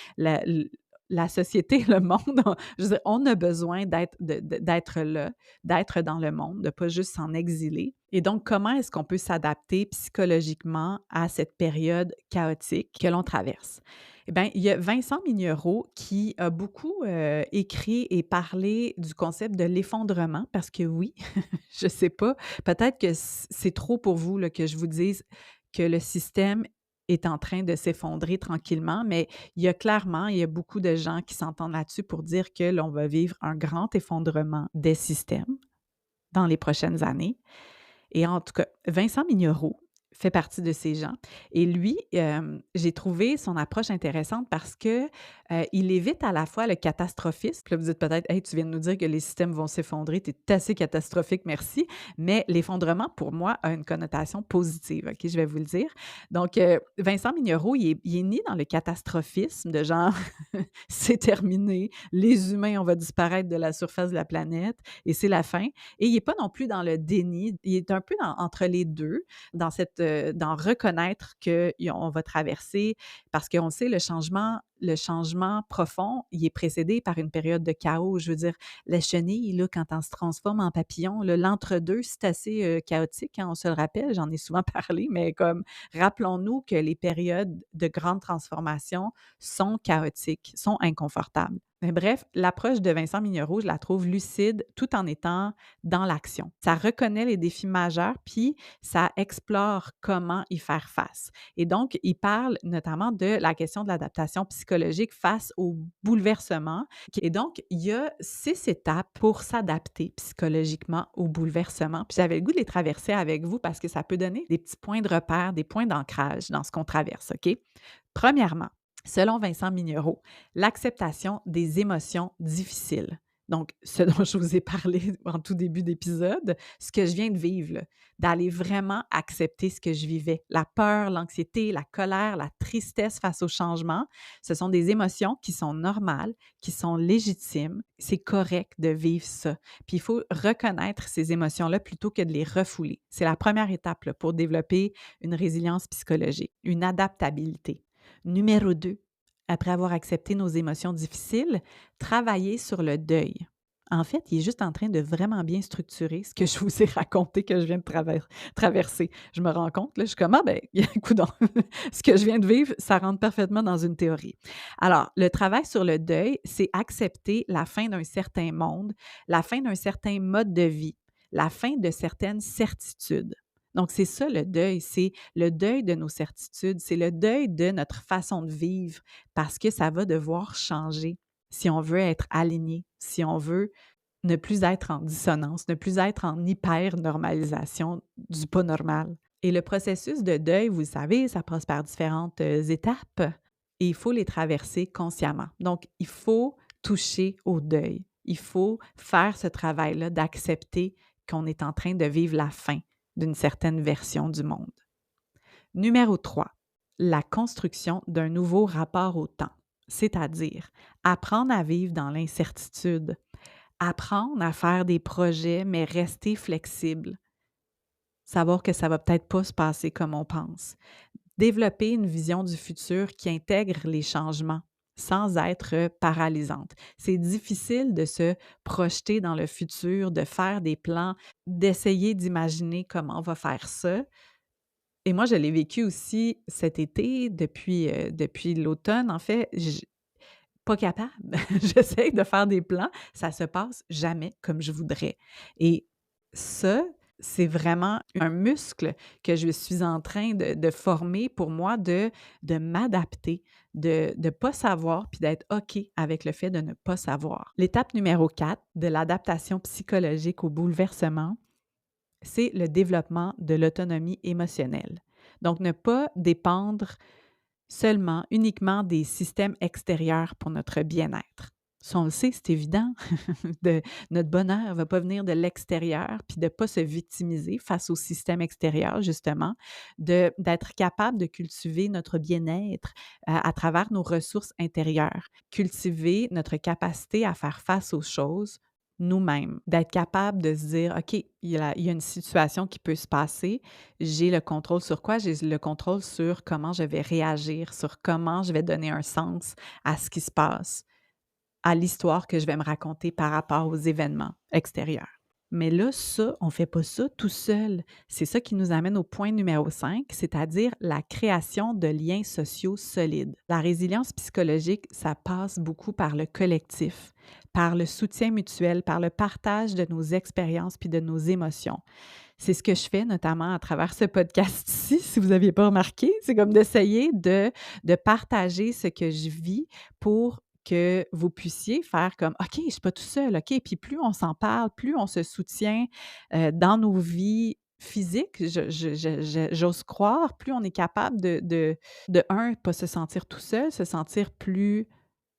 la société, le monde, je veux dire, on a besoin d'être là, d'être dans le monde, de ne pas juste s'en exiler. Et donc, comment est-ce qu'on peut s'adapter psychologiquement à cette période chaotique que l'on traverse? Eh bien, il y a Vincent Mignereau qui a beaucoup écrit et parlé du concept de l'effondrement parce que oui, je ne sais pas, peut-être que c'est trop pour vous là, que je vous dise que le système est en train de s'effondrer tranquillement, mais il y a beaucoup de gens qui s'entendent là-dessus pour dire que l'on va vivre un grand effondrement des systèmes dans les prochaines années. Et en tout cas, Vincent Mignereau fait partie de ces gens. Et lui, j'ai trouvé son approche intéressante parce que il évite à la fois le catastrophisme. Puis là, vous dites peut-être, hey, tu viens de nous dire que les systèmes vont s'effondrer, tu es assez catastrophique, merci. Mais l'effondrement, pour moi, a une connotation positive. OK, je vais vous le dire. Donc, Vincent Mignereau, il est né dans le catastrophisme de genre, c'est terminé, les humains, on va disparaître de la surface de la planète et c'est la fin. Et il n'est pas non plus dans le déni, il est un peu entre les deux, dans reconnaître qu'on va traverser, parce qu'on sait, le changement profond, il est précédé par une période de chaos. Je veux dire, la chenille, là, quand elle se transforme en papillon, là, l'entre-deux, c'est assez chaotique, hein, on se le rappelle, j'en ai souvent parlé, mais comme rappelons-nous que les périodes de grande transformation sont chaotiques, sont inconfortables. Mais bref, l'approche de Vincent Mignereau, je la trouve lucide tout en étant dans l'action. Ça reconnaît les défis majeurs, puis ça explore comment y faire face. Et donc, il parle notamment de la question de l'adaptation psychologique face au bouleversement. Et donc, il y a 6 étapes pour s'adapter psychologiquement au bouleversement. Puis j'avais le goût de les traverser avec vous parce que ça peut donner des petits points de repère, des points d'ancrage dans ce qu'on traverse, OK? Premièrement, selon Vincent Mignereau, l'acceptation des émotions difficiles. Donc, ce dont je vous ai parlé en tout début d'épisode, ce que je viens de vivre, là, d'aller vraiment accepter ce que je vivais. La peur, l'anxiété, la colère, la tristesse face au changement, ce sont des émotions qui sont normales, qui sont légitimes. C'est correct de vivre ça. Puis il faut reconnaître ces émotions-là plutôt que de les refouler. C'est la première étape là, pour développer une résilience psychologique, une adaptabilité. Numéro 2, après avoir accepté nos émotions difficiles, travailler sur le deuil. En fait, il est juste en train de vraiment bien structurer ce que je vous ai raconté que je viens de traverser. Je me rends compte, là, je suis comme, ah ben, coudonc, ce que je viens de vivre, ça rentre parfaitement dans une théorie. Alors, le travail sur le deuil, c'est accepter la fin d'un certain monde, la fin d'un certain mode de vie, la fin de certaines certitudes. Donc, c'est ça le deuil, c'est le deuil de nos certitudes, c'est le deuil de notre façon de vivre parce que ça va devoir changer si on veut être aligné, si on veut ne plus être en dissonance, ne plus être en hyper-normalisation du pas normal. Et le processus de deuil, vous le savez, ça passe par différentes étapes et il faut les traverser consciemment. Donc, il faut toucher au deuil. Il faut faire ce travail-là d'accepter qu'on est en train de vivre la fin d'une certaine version du monde. Numéro 3, la construction d'un nouveau rapport au temps, c'est-à-dire apprendre à vivre dans l'incertitude, apprendre à faire des projets, mais rester flexible, savoir que ça va peut-être pas se passer comme on pense, développer une vision du futur qui intègre les changements sans être paralysante. C'est difficile de se projeter dans le futur, de faire des plans, d'essayer d'imaginer comment on va faire ça. Et moi, je l'ai vécu aussi cet été, depuis l'automne. En fait, pas capable. J'essaie de faire des plans, ça se passe jamais comme je voudrais. Et ça, c'est vraiment un muscle que je suis en train de former pour moi, de m'adapter, de ne pas savoir, puis d'être OK avec le fait de ne pas savoir. L'étape numéro 4 de l'adaptation psychologique au bouleversement, c'est le développement de l'autonomie émotionnelle. Donc, ne pas dépendre uniquement des systèmes extérieurs pour notre bien-être. Ça, on le sait, c'est évident. Notre bonheur ne va pas venir de l'extérieur, puis de ne pas se victimiser face au système extérieur, justement, d'être capable de cultiver notre bien-être à travers nos ressources intérieures, cultiver notre capacité à faire face aux choses nous-mêmes, d'être capable de se dire, OK, il y a une situation qui peut se passer, j'ai le contrôle sur quoi? J'ai le contrôle sur comment je vais réagir, sur comment je vais donner un sens à ce qui se passe, à l'histoire que je vais me raconter par rapport aux événements extérieurs. Mais là, ça, on ne fait pas ça tout seul. C'est ça qui nous amène au point numéro 5, c'est-à-dire la création de liens sociaux solides. La résilience psychologique, ça passe beaucoup par le collectif, par le soutien mutuel, par le partage de nos expériences puis de nos émotions. C'est ce que je fais notamment à travers ce podcast-ci, si vous n'aviez pas remarqué. C'est comme d'essayer de partager ce que je vis pour que vous puissiez faire comme « OK, je ne suis pas tout seul, OK ». Puis plus on s'en parle, plus on se soutient dans nos vies physique, j'ose croire, plus on est capable de pas se sentir tout seul, se sentir plus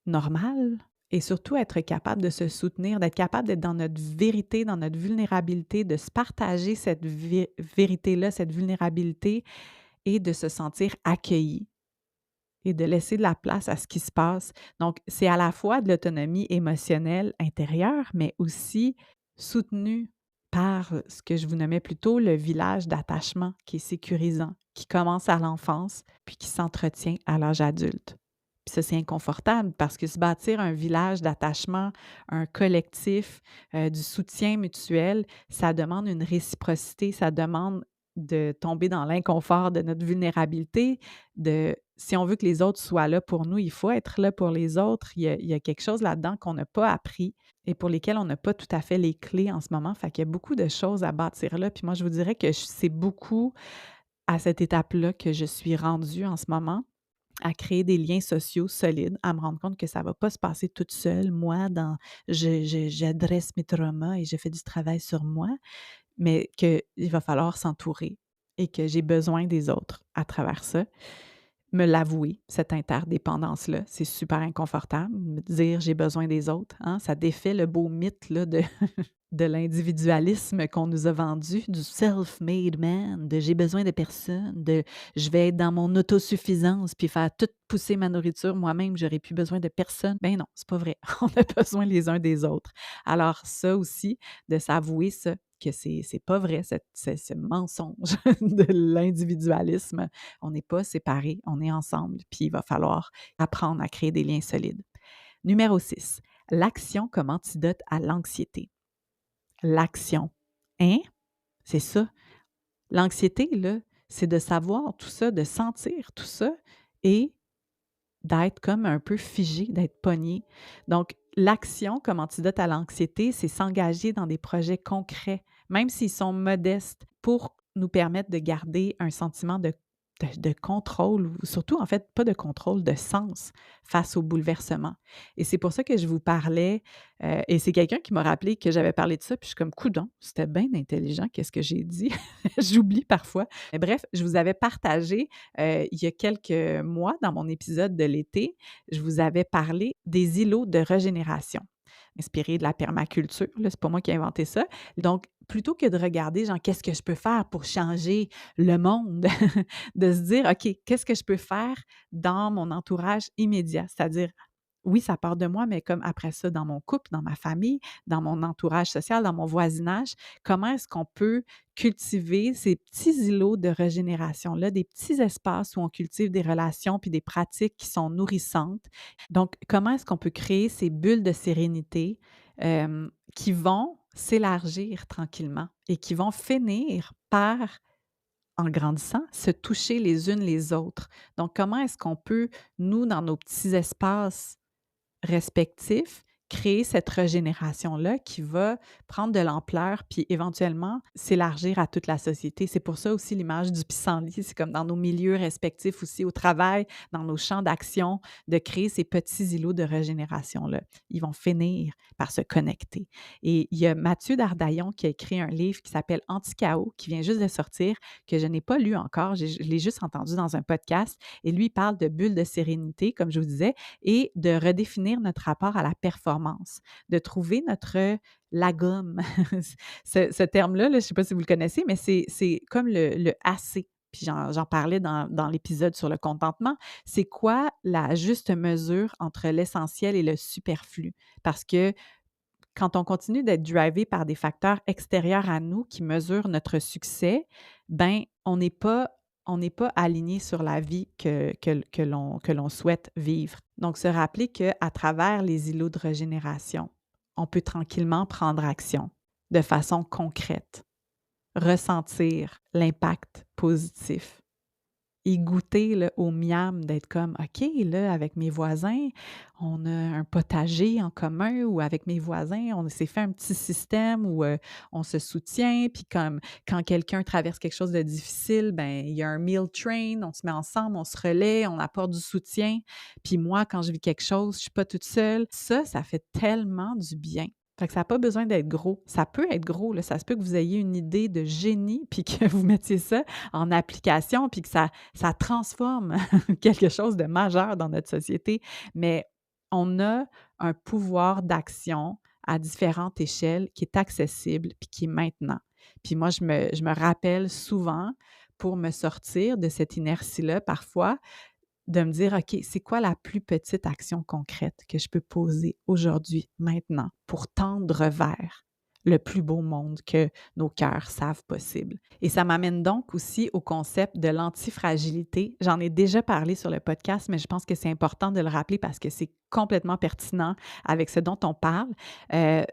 normal et surtout être capable de se soutenir, d'être capable d'être dans notre vérité, dans notre vulnérabilité, de se partager cette vérité-là, cette vulnérabilité et de se sentir accueilli et de laisser de la place à ce qui se passe. Donc, c'est à la fois de l'autonomie émotionnelle intérieure, mais aussi soutenue par ce que je vous nommais plus tôt, le village d'attachement qui est sécurisant, qui commence à l'enfance, puis qui s'entretient à l'âge adulte. Puis ça, c'est inconfortable parce que se bâtir un village d'attachement, un collectif, du soutien mutuel, ça demande une réciprocité, ça demande de tomber dans l'inconfort de notre vulnérabilité, si on veut que les autres soient là pour nous, il faut être là pour les autres. Il y a quelque chose là-dedans qu'on n'a pas appris et pour lesquels on n'a pas tout à fait les clés en ce moment. Fait qu'il y a beaucoup de choses à bâtir là. Puis moi, je vous dirais que c'est beaucoup à cette étape-là que je suis rendue en ce moment, à créer des liens sociaux solides, à me rendre compte que ça ne va pas se passer toute seule. Moi, j'adresse mes traumas et je fais du travail sur moi, mais qu'il va falloir s'entourer et que j'ai besoin des autres à travers ça. Me l'avouer, cette interdépendance-là, c'est super inconfortable. Me dire j'ai besoin des autres, hein? Ça défait le beau mythe là, de l'individualisme qu'on nous a vendu, du self-made man, de j'ai besoin de personne, de je vais être dans mon autosuffisance puis faire tout pousser ma nourriture moi-même, j'aurais plus besoin de personne. Ben non, c'est pas vrai. On a besoin les uns des autres. Alors ça aussi, de s'avouer ça, que c'est pas vrai, ce mensonge de l'individualisme. On n'est pas séparés, on est ensemble, puis il va falloir apprendre à créer des liens solides. Numéro 6, l'action comme antidote à l'anxiété. L'action. Hein? C'est ça. L'anxiété, là, c'est de savoir tout ça, de sentir tout ça et d'être comme un peu figé, d'être pogné. Donc, l'action comme antidote à l'anxiété, c'est s'engager dans des projets concrets, même s'ils sont modestes, pour nous permettre de garder un sentiment de contrôle, ou surtout, en fait, pas de contrôle, de sens face au bouleversement. Et c'est pour ça que je vous parlais, et c'est quelqu'un qui m'a rappelé que j'avais parlé de ça, puis je suis comme, coudonc, c'était bien intelligent, qu'est-ce que j'ai dit? J'oublie parfois. Mais bref, je vous avais partagé, il y a quelques mois, dans mon épisode de l'été, je vous avais parlé des îlots de régénération, inspirés de la permaculture. Là, c'est pas moi qui ai inventé ça. Donc, plutôt que de regarder, genre, qu'est-ce que je peux faire pour changer le monde, de se dire, OK, qu'est-ce que je peux faire dans mon entourage immédiat? C'est-à-dire, oui, ça part de moi, mais comme après ça, dans mon couple, dans ma famille, dans mon entourage social, dans mon voisinage, comment est-ce qu'on peut cultiver ces petits îlots de régénération-là, des petits espaces où on cultive des relations puis des pratiques qui sont nourrissantes? Donc, comment est-ce qu'on peut créer ces bulles de sérénité qui vont s'élargir tranquillement et qui vont finir par, en grandissant, se toucher les unes les autres? Donc, comment est-ce qu'on peut, nous, dans nos petits espaces respectifs, créer cette régénération-là qui va prendre de l'ampleur puis éventuellement s'élargir à toute la société. C'est pour ça aussi l'image du pissenlit, c'est comme dans nos milieux respectifs aussi, au travail, dans nos champs d'action, de créer ces petits îlots de régénération-là. Ils vont finir par se connecter. Et il y a Mathieu Dardaillon qui a écrit un livre qui s'appelle Anti-chaos, qui vient juste de sortir, que je n'ai pas lu encore, je l'ai juste entendu dans un podcast, et lui, il parle de bulles de sérénité, comme je vous disais, et de redéfinir notre rapport à la performance, de trouver notre lagom. Ce terme-là, là, je ne sais pas si vous le connaissez, mais c'est comme le assez. Puis j'en parlais dans l'épisode sur le contentement. C'est quoi la juste mesure entre l'essentiel et le superflu? Parce que quand on continue d'être drivé par des facteurs extérieurs à nous qui mesurent notre succès, ben on n'est pas aligné sur la vie que l'on souhaite vivre. Donc, se rappeler qu'à travers les îlots de régénération, on peut tranquillement prendre action de façon concrète, ressentir l'impact positif et goûter là, au miam d'être comme, OK, là, avec mes voisins, on a un potager en commun ou avec mes voisins, on s'est fait un petit système où on se soutient, puis comme quand quelqu'un traverse quelque chose de difficile, ben il y a un meal train, on se met ensemble, on se relaie, on apporte du soutien. Puis moi, quand je vis quelque chose, je suis pas toute seule. Ça fait tellement du bien. Fait que ça a pas besoin d'être gros. Ça peut être gros, là, ça se peut que vous ayez une idée de génie puis que vous mettiez ça en application puis que ça transforme quelque chose de majeur dans notre société. Mais on a un pouvoir d'action à différentes échelles qui est accessible puis qui est maintenant. Puis moi, je me rappelle souvent pour me sortir de cette inertie-là parfois, de me dire: «OK, c'est quoi la plus petite action concrète que je peux poser aujourd'hui, maintenant, pour tendre vers le plus beau monde que nos cœurs savent possible?» Et ça m'amène donc aussi au concept de l'antifragilité. J'en ai déjà parlé sur le podcast, mais je pense que c'est important de le rappeler parce que c'est complètement pertinent avec ce dont on parle. Heu,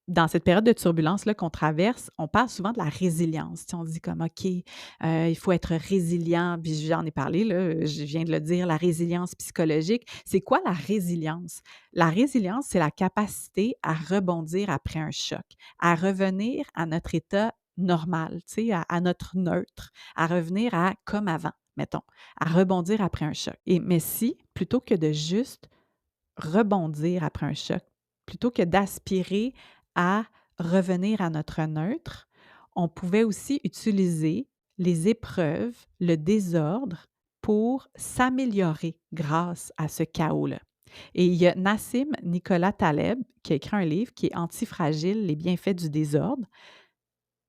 dans cette période de turbulence-là qu'on traverse, on parle souvent de la résilience. Tu sais, on dit comme: «OK, il faut être résilient», puis j'en ai parlé là, je viens de le dire, la résilience psychologique. C'est quoi la résilience? La résilience, c'est la capacité à rebondir après un choc, à revenir à notre état normal, tu sais, à notre neutre, à revenir à comme avant, mettons, à rebondir après un choc. Mais si, plutôt que de juste rebondir après un choc, plutôt que d'aspirer à revenir à notre neutre, on pouvait aussi utiliser les épreuves, le désordre pour s'améliorer grâce à ce chaos-là. Et il y a Nassim Nicolas Taleb qui a écrit un livre qui est Antifragile, les bienfaits du désordre,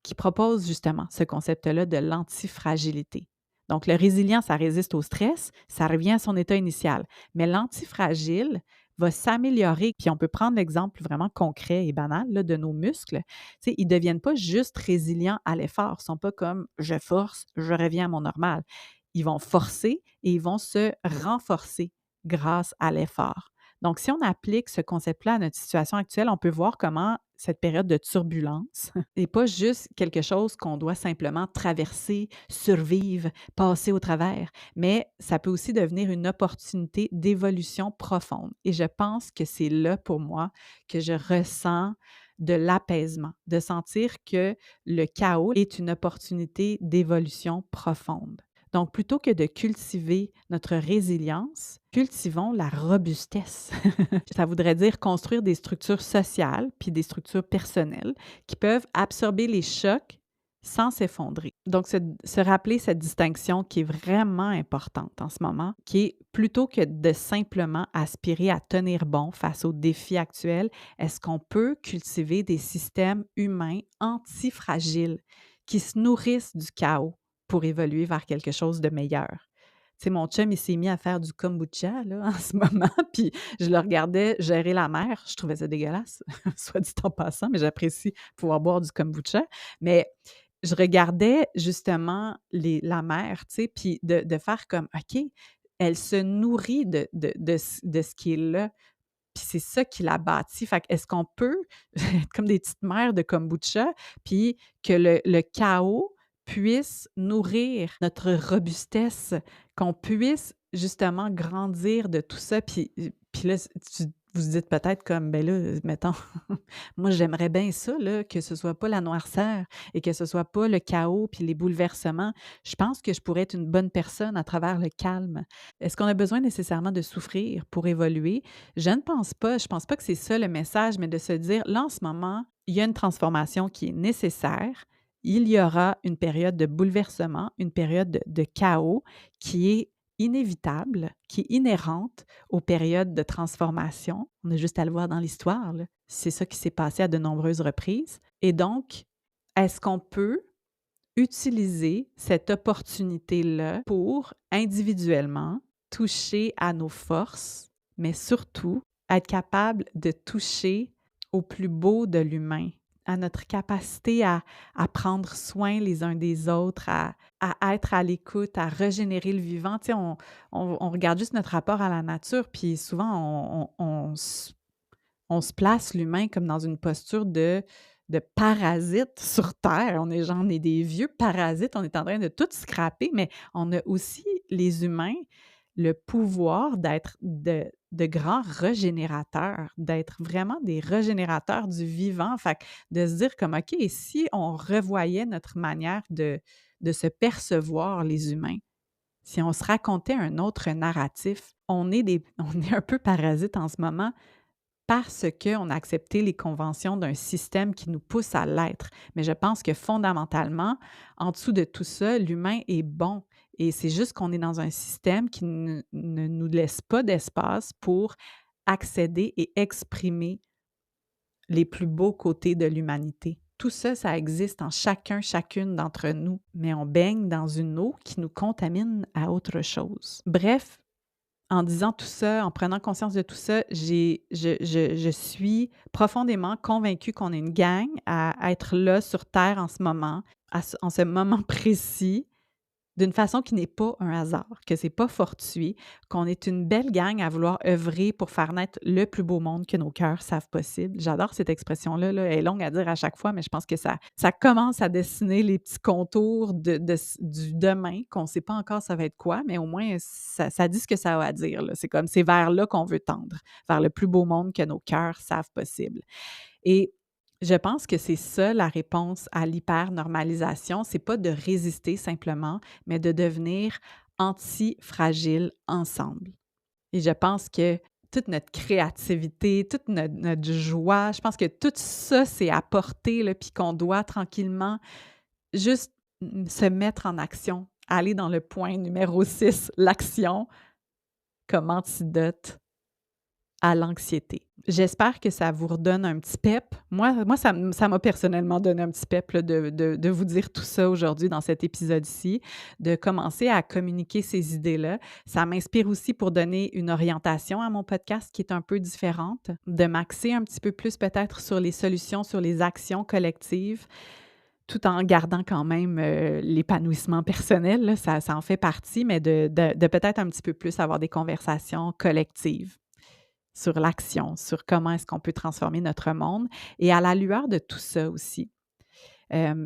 qui propose justement ce concept-là de l'antifragilité. Donc, le résilient, ça résiste au stress, ça revient à son état initial. Mais l'antifragile va s'améliorer. Puis on peut prendre l'exemple vraiment concret et banal là, de nos muscles. Tu sais, ils ne deviennent pas juste résilients à l'effort. Ils ne sont pas comme je force, je reviens à mon normal. Ils vont forcer et ils vont se renforcer grâce à l'effort. Donc, si on applique ce concept-là à notre situation actuelle, on peut voir comment cette période de turbulence n'est pas juste quelque chose qu'on doit simplement traverser, survivre, passer au travers, mais ça peut aussi devenir une opportunité d'évolution profonde. Et je pense que c'est là pour moi que je ressens de l'apaisement, de sentir que le chaos est une opportunité d'évolution profonde. Donc, plutôt que de cultiver notre résilience, cultivons la robustesse. Ça voudrait dire construire des structures sociales puis des structures personnelles qui peuvent absorber les chocs sans s'effondrer. Donc, se rappeler cette distinction qui est vraiment importante en ce moment, qui est plutôt que de simplement aspirer à tenir bon face aux défis actuels, est-ce qu'on peut cultiver des systèmes humains antifragiles qui se nourrissent du chaos pour évoluer vers quelque chose de meilleur? Tu sais, mon chum, il s'est mis à faire du kombucha là, en ce moment, puis je le regardais gérer la mer. Je trouvais ça dégueulasse, soit dit en passant, mais j'apprécie pouvoir boire du kombucha. Mais je regardais justement la mer, tu sais, puis de faire comme, OK, elle se nourrit de ce qui est là, puis c'est ça qui l'a bâti. Fait que est-ce qu'on peut être comme des petites mères de kombucha, puis que le chaos puisse nourrir notre robustesse, qu'on puisse justement grandir de tout ça. Puis là, vous dites peut-être comme, ben là, mettons, moi j'aimerais bien ça, là, que ce soit pas la noirceur et que ce soit pas le chaos puis les bouleversements. Je pense que je pourrais être une bonne personne à travers le calme. Est-ce qu'on a besoin nécessairement de souffrir pour évoluer? Je ne pense pas. Je pense pas que c'est ça le message, mais de se dire, là, en ce moment, il y a une transformation qui est nécessaire. Il y aura une période de bouleversement, une période de chaos qui est inévitable, qui est inhérente aux périodes de transformation. On a juste à le voir dans l'histoire, là. C'est ça qui s'est passé à de nombreuses reprises. Et donc, est-ce qu'on peut utiliser cette opportunité-là pour individuellement toucher à nos forces, mais surtout être capable de toucher au plus beau de l'humain, à notre capacité à prendre soin les uns des autres, à être à l'écoute, à régénérer le vivant. Tu sais, on regarde juste notre rapport à la nature, puis souvent on se place l'humain comme dans une posture de parasite sur Terre. On est des vieux parasites, on est en train de tout scraper, mais on a aussi, les humains, le pouvoir d'être de grands régénérateurs, d'être vraiment des régénérateurs du vivant. Fait que de se dire comme, OK, et si on revoyait notre manière de se percevoir, les humains, si on se racontait un autre narratif, on est un peu parasites en ce moment parce qu'on a accepté les conventions d'un système qui nous pousse à l'être. Mais je pense que fondamentalement, en dessous de tout ça, l'humain est bon. Et c'est juste qu'on est dans un système qui ne nous laisse pas d'espace pour accéder et exprimer les plus beaux côtés de l'humanité. Tout ça, ça existe en chacune d'entre nous, mais on baigne dans une eau qui nous contamine à autre chose. Bref, en disant tout ça, en prenant conscience de tout ça, je suis profondément convaincue qu'on est une gang à être là sur Terre en ce moment, en ce moment précis, d'une façon qui n'est pas un hasard, que c'est pas fortuit, qu'on est une belle gang à vouloir œuvrer pour faire naître le plus beau monde que nos cœurs savent possible. J'adore cette expression-là, là. Elle est longue à dire à chaque fois, mais je pense que ça commence à dessiner les petits contours du demain, qu'on ne sait pas encore ça va être quoi, mais au moins, ça dit ce que ça a à dire, là. C'est comme, c'est vers là qu'on veut tendre, vers le plus beau monde que nos cœurs savent possible. Et je pense que c'est ça la réponse à l'hyper-normalisation. C'est pas de résister simplement, mais de devenir anti-fragile ensemble. Et je pense que toute notre créativité, toute notre joie, je pense que tout ça, c'est à portée, là, puis qu'on doit tranquillement juste se mettre en action, aller dans le point numéro 6, l'action comme antidote à l'anxiété. J'espère que ça vous redonne un petit pep. Moi ça m'a personnellement donné un petit pep là, de vous dire tout ça aujourd'hui dans cet épisode-ci, de commencer à communiquer ces idées-là. Ça m'inspire aussi pour donner une orientation à mon podcast qui est un peu différente, de m'axer un petit peu plus peut-être sur les solutions, sur les actions collectives, tout en gardant quand même l'épanouissement personnel, là, ça en fait partie, mais de peut-être un petit peu plus avoir des conversations collectives sur l'action, sur comment est-ce qu'on peut transformer notre monde. Et à la lueur de tout ça aussi,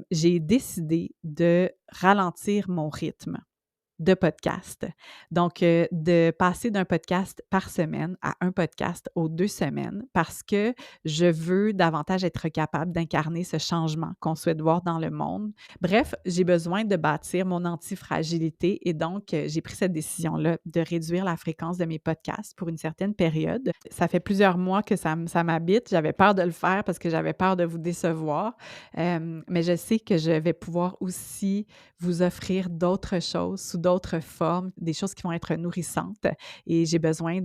j'ai décidé de ralentir mon rythme de podcast. Donc, de passer d'un podcast par semaine à un podcast aux 2 semaines parce que je veux davantage être capable d'incarner ce changement qu'on souhaite voir dans le monde. Bref, j'ai besoin de bâtir mon antifragilité et donc, j'ai pris cette décision-là de réduire la fréquence de mes podcasts pour une certaine période. Ça fait plusieurs mois que ça m'habite. J'avais peur de le faire parce que j'avais peur de vous décevoir, mais je sais que je vais pouvoir aussi vous offrir d'autres choses sous d'autres formes, des choses qui vont être nourrissantes. Et j'ai besoin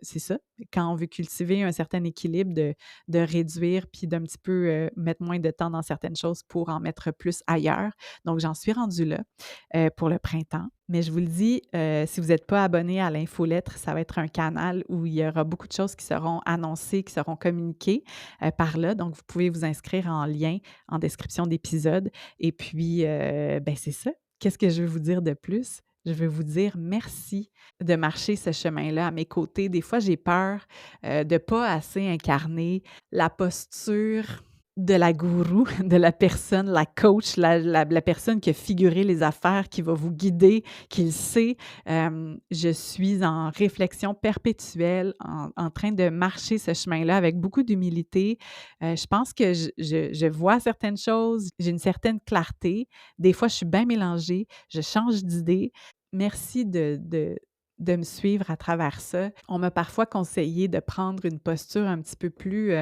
c'est ça, quand on veut cultiver un certain équilibre, de réduire puis d'un petit peu mettre moins de temps dans certaines choses pour en mettre plus ailleurs. Donc, j'en suis rendue là pour le printemps. Mais je vous le dis, si vous n'êtes pas abonné à l'infolettre, ça va être un canal où il y aura beaucoup de choses qui seront annoncées, qui seront communiquées par là. Donc, vous pouvez vous inscrire en lien en description d'épisode. Et puis, c'est ça. Qu'est-ce que je veux vous dire de plus? Je veux vous dire merci de marcher ce chemin-là à mes côtés. Des fois, j'ai peur de ne pas assez incarner la posture de la gourou, de la personne, la coach, la personne qui a figuré les affaires, qui va vous guider, qui le sait. Je suis en réflexion perpétuelle, en train de marcher ce chemin-là avec beaucoup d'humilité. Je pense que je vois certaines choses, j'ai une certaine clarté. Des fois, je suis bien mélangée, je change d'idée. Merci de me suivre à travers ça. On m'a parfois conseillé de prendre une posture un petit peu plus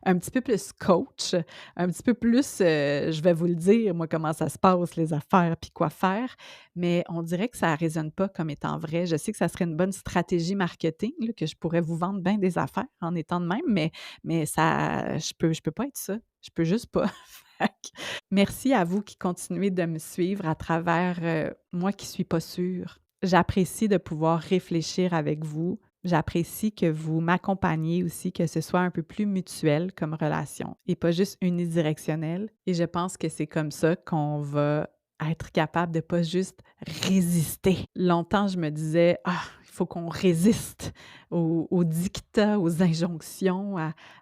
un petit peu plus coach, un petit peu plus, je vais vous le dire, moi, comment ça se passe, les affaires, puis quoi faire, mais on dirait que ça ne résonne pas comme étant vrai. Je sais que ça serait une bonne stratégie marketing, là, que je pourrais vous vendre bien des affaires en étant de même, mais ça, je peux pas être ça. Je peux juste pas. Fait que merci à vous qui continuez de me suivre à travers moi qui suis pas sûre. J'apprécie de pouvoir réfléchir avec vous. J'apprécie que vous m'accompagniez aussi, que ce soit un peu plus mutuel comme relation et pas juste unidirectionnel. Et je pense que c'est comme ça qu'on va être capable de pas juste résister. Longtemps, je me disais, il faut qu'on résiste aux dictats, aux injonctions,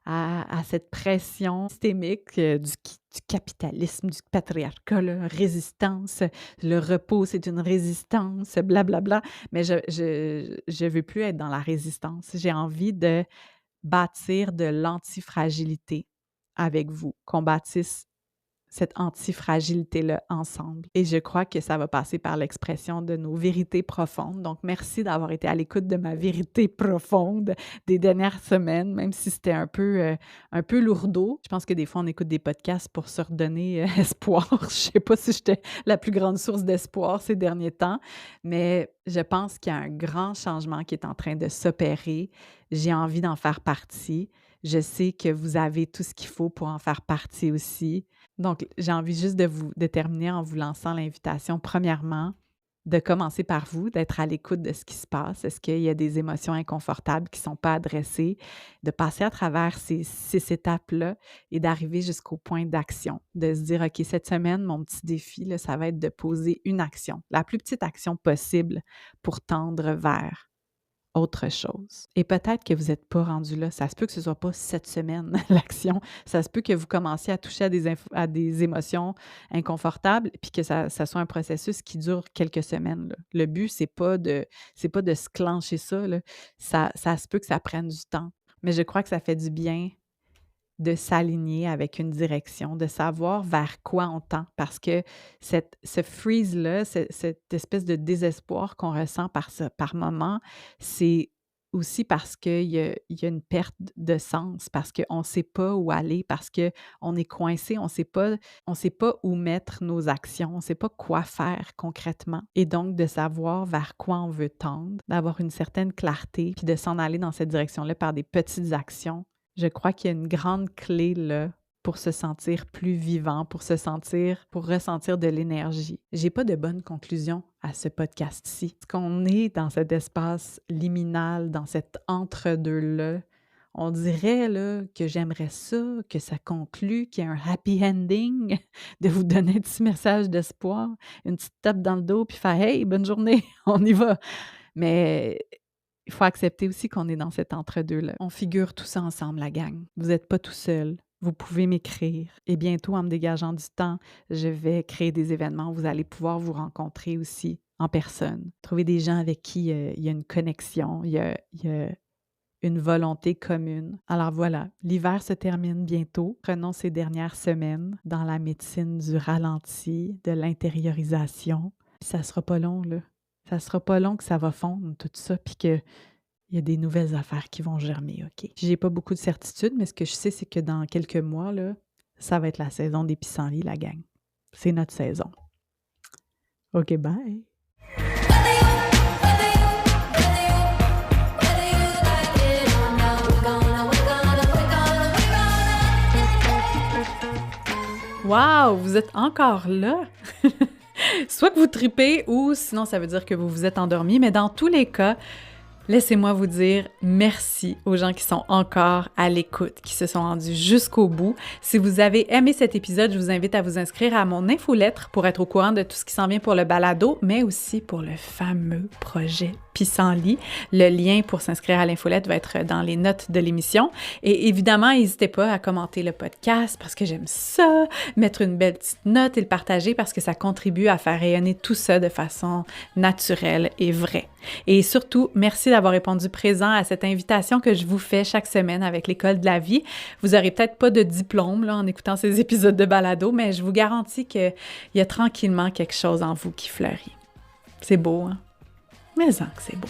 à cette pression systémique du capitalisme, du patriarcat, là, résistance, le repos, c'est une résistance, blablabla. Mais je veux plus être dans la résistance. J'ai envie de bâtir de l'antifragilité avec vous, qu'on bâtisse cette antifragilité-là ensemble. Et je crois que ça va passer par l'expression de nos vérités profondes. Donc, merci d'avoir été à l'écoute de ma vérité profonde des dernières semaines, même si c'était un peu lourdeau. Je pense que des fois, on écoute des podcasts pour se redonner espoir. Je ne sais pas si j'étais la plus grande source d'espoir ces derniers temps, mais je pense qu'il y a un grand changement qui est en train de s'opérer. J'ai envie d'en faire partie. Je sais que vous avez tout ce qu'il faut pour en faire partie aussi. Donc, j'ai envie juste de terminer en vous lançant l'invitation, premièrement, de commencer par vous, d'être à l'écoute de ce qui se passe. Est-ce qu'il y a des émotions inconfortables qui ne sont pas adressées? De passer à travers ces 6 étapes-là et d'arriver jusqu'au point d'action. De se dire, OK, cette semaine, mon petit défi, là, ça va être de poser une action, la plus petite action possible pour tendre vers autre chose. Et peut-être que vous n'êtes pas rendu là. Ça se peut que ce ne soit pas cette semaine, l'action. Ça se peut que vous commenciez à toucher à des émotions inconfortables puis que ça soit un processus qui dure quelques semaines, là. Le but, c'est pas de se clencher ça, là. Ça se peut que ça prenne du temps. Mais je crois que ça fait du bien de s'aligner avec une direction, de savoir vers quoi on tend. Parce que ce freeze-là, cette espèce de désespoir qu'on ressent par moment, c'est aussi parce qu'il y a une perte de sens, parce qu'on ne sait pas où aller, parce qu'on est coincé, on ne sait pas où mettre nos actions, on ne sait pas quoi faire concrètement. Et donc, de savoir vers quoi on veut tendre, d'avoir une certaine clarté, puis de s'en aller dans cette direction-là par des petites actions. Je crois qu'il y a une grande clé là pour se sentir plus vivant, pour ressentir de l'énergie. J'ai pas de bonne conclusion à ce podcast-ci. Est-ce qu'on est dans cet espace liminal, dans cet entre-deux-là? On dirait là que j'aimerais ça, que ça conclue, qu'il y ait un happy ending, de vous donner un petit message d'espoir, une petite tape dans le dos, puis faire « Hey, bonne journée, on y va! » Mais il faut accepter aussi qu'on est dans cet entre-deux-là. On figure tout ça ensemble, la gang. Vous n'êtes pas tout seul. Vous pouvez m'écrire. Et bientôt, en me dégageant du temps, je vais créer des événements où vous allez pouvoir vous rencontrer aussi en personne. Trouver des gens avec qui il y a une connexion, il y a une volonté commune. Alors voilà, l'hiver se termine bientôt. Prenons ces dernières semaines dans la médecine du ralenti, de l'intériorisation. Puis ça sera pas long, là. Ça sera pas long que ça va fondre, tout ça, puis qu'il y a des nouvelles affaires qui vont germer, OK? J'ai pas beaucoup de certitude, mais ce que je sais, c'est que dans quelques mois, là, ça va être la saison des pissenlits, la gang. C'est notre saison. OK, bye! Wow! Vous êtes encore là? Soit que vous tripez ou sinon ça veut dire que vous vous êtes endormi, mais dans tous les cas, laissez-moi vous dire merci aux gens qui sont encore à l'écoute, qui se sont rendus jusqu'au bout. Si vous avez aimé cet épisode, je vous invite à vous inscrire à mon infolettre pour être au courant de tout ce qui s'en vient pour le balado, mais aussi pour le fameux projet Pissenlit. Le lien pour s'inscrire à l'infolette va être dans les notes de l'émission. Et évidemment, n'hésitez pas à commenter le podcast parce que j'aime ça, mettre une belle petite note et le partager parce que ça contribue à faire rayonner tout ça de façon naturelle et vraie. Et surtout, merci d'avoir répondu présent à cette invitation que je vous fais chaque semaine avec l'École de la vie. Vous n'aurez peut-être pas de diplôme là, en écoutant ces épisodes de balado, mais je vous garantis qu'il y a tranquillement quelque chose en vous qui fleurit. C'est beau, hein? Mais que c'est beau.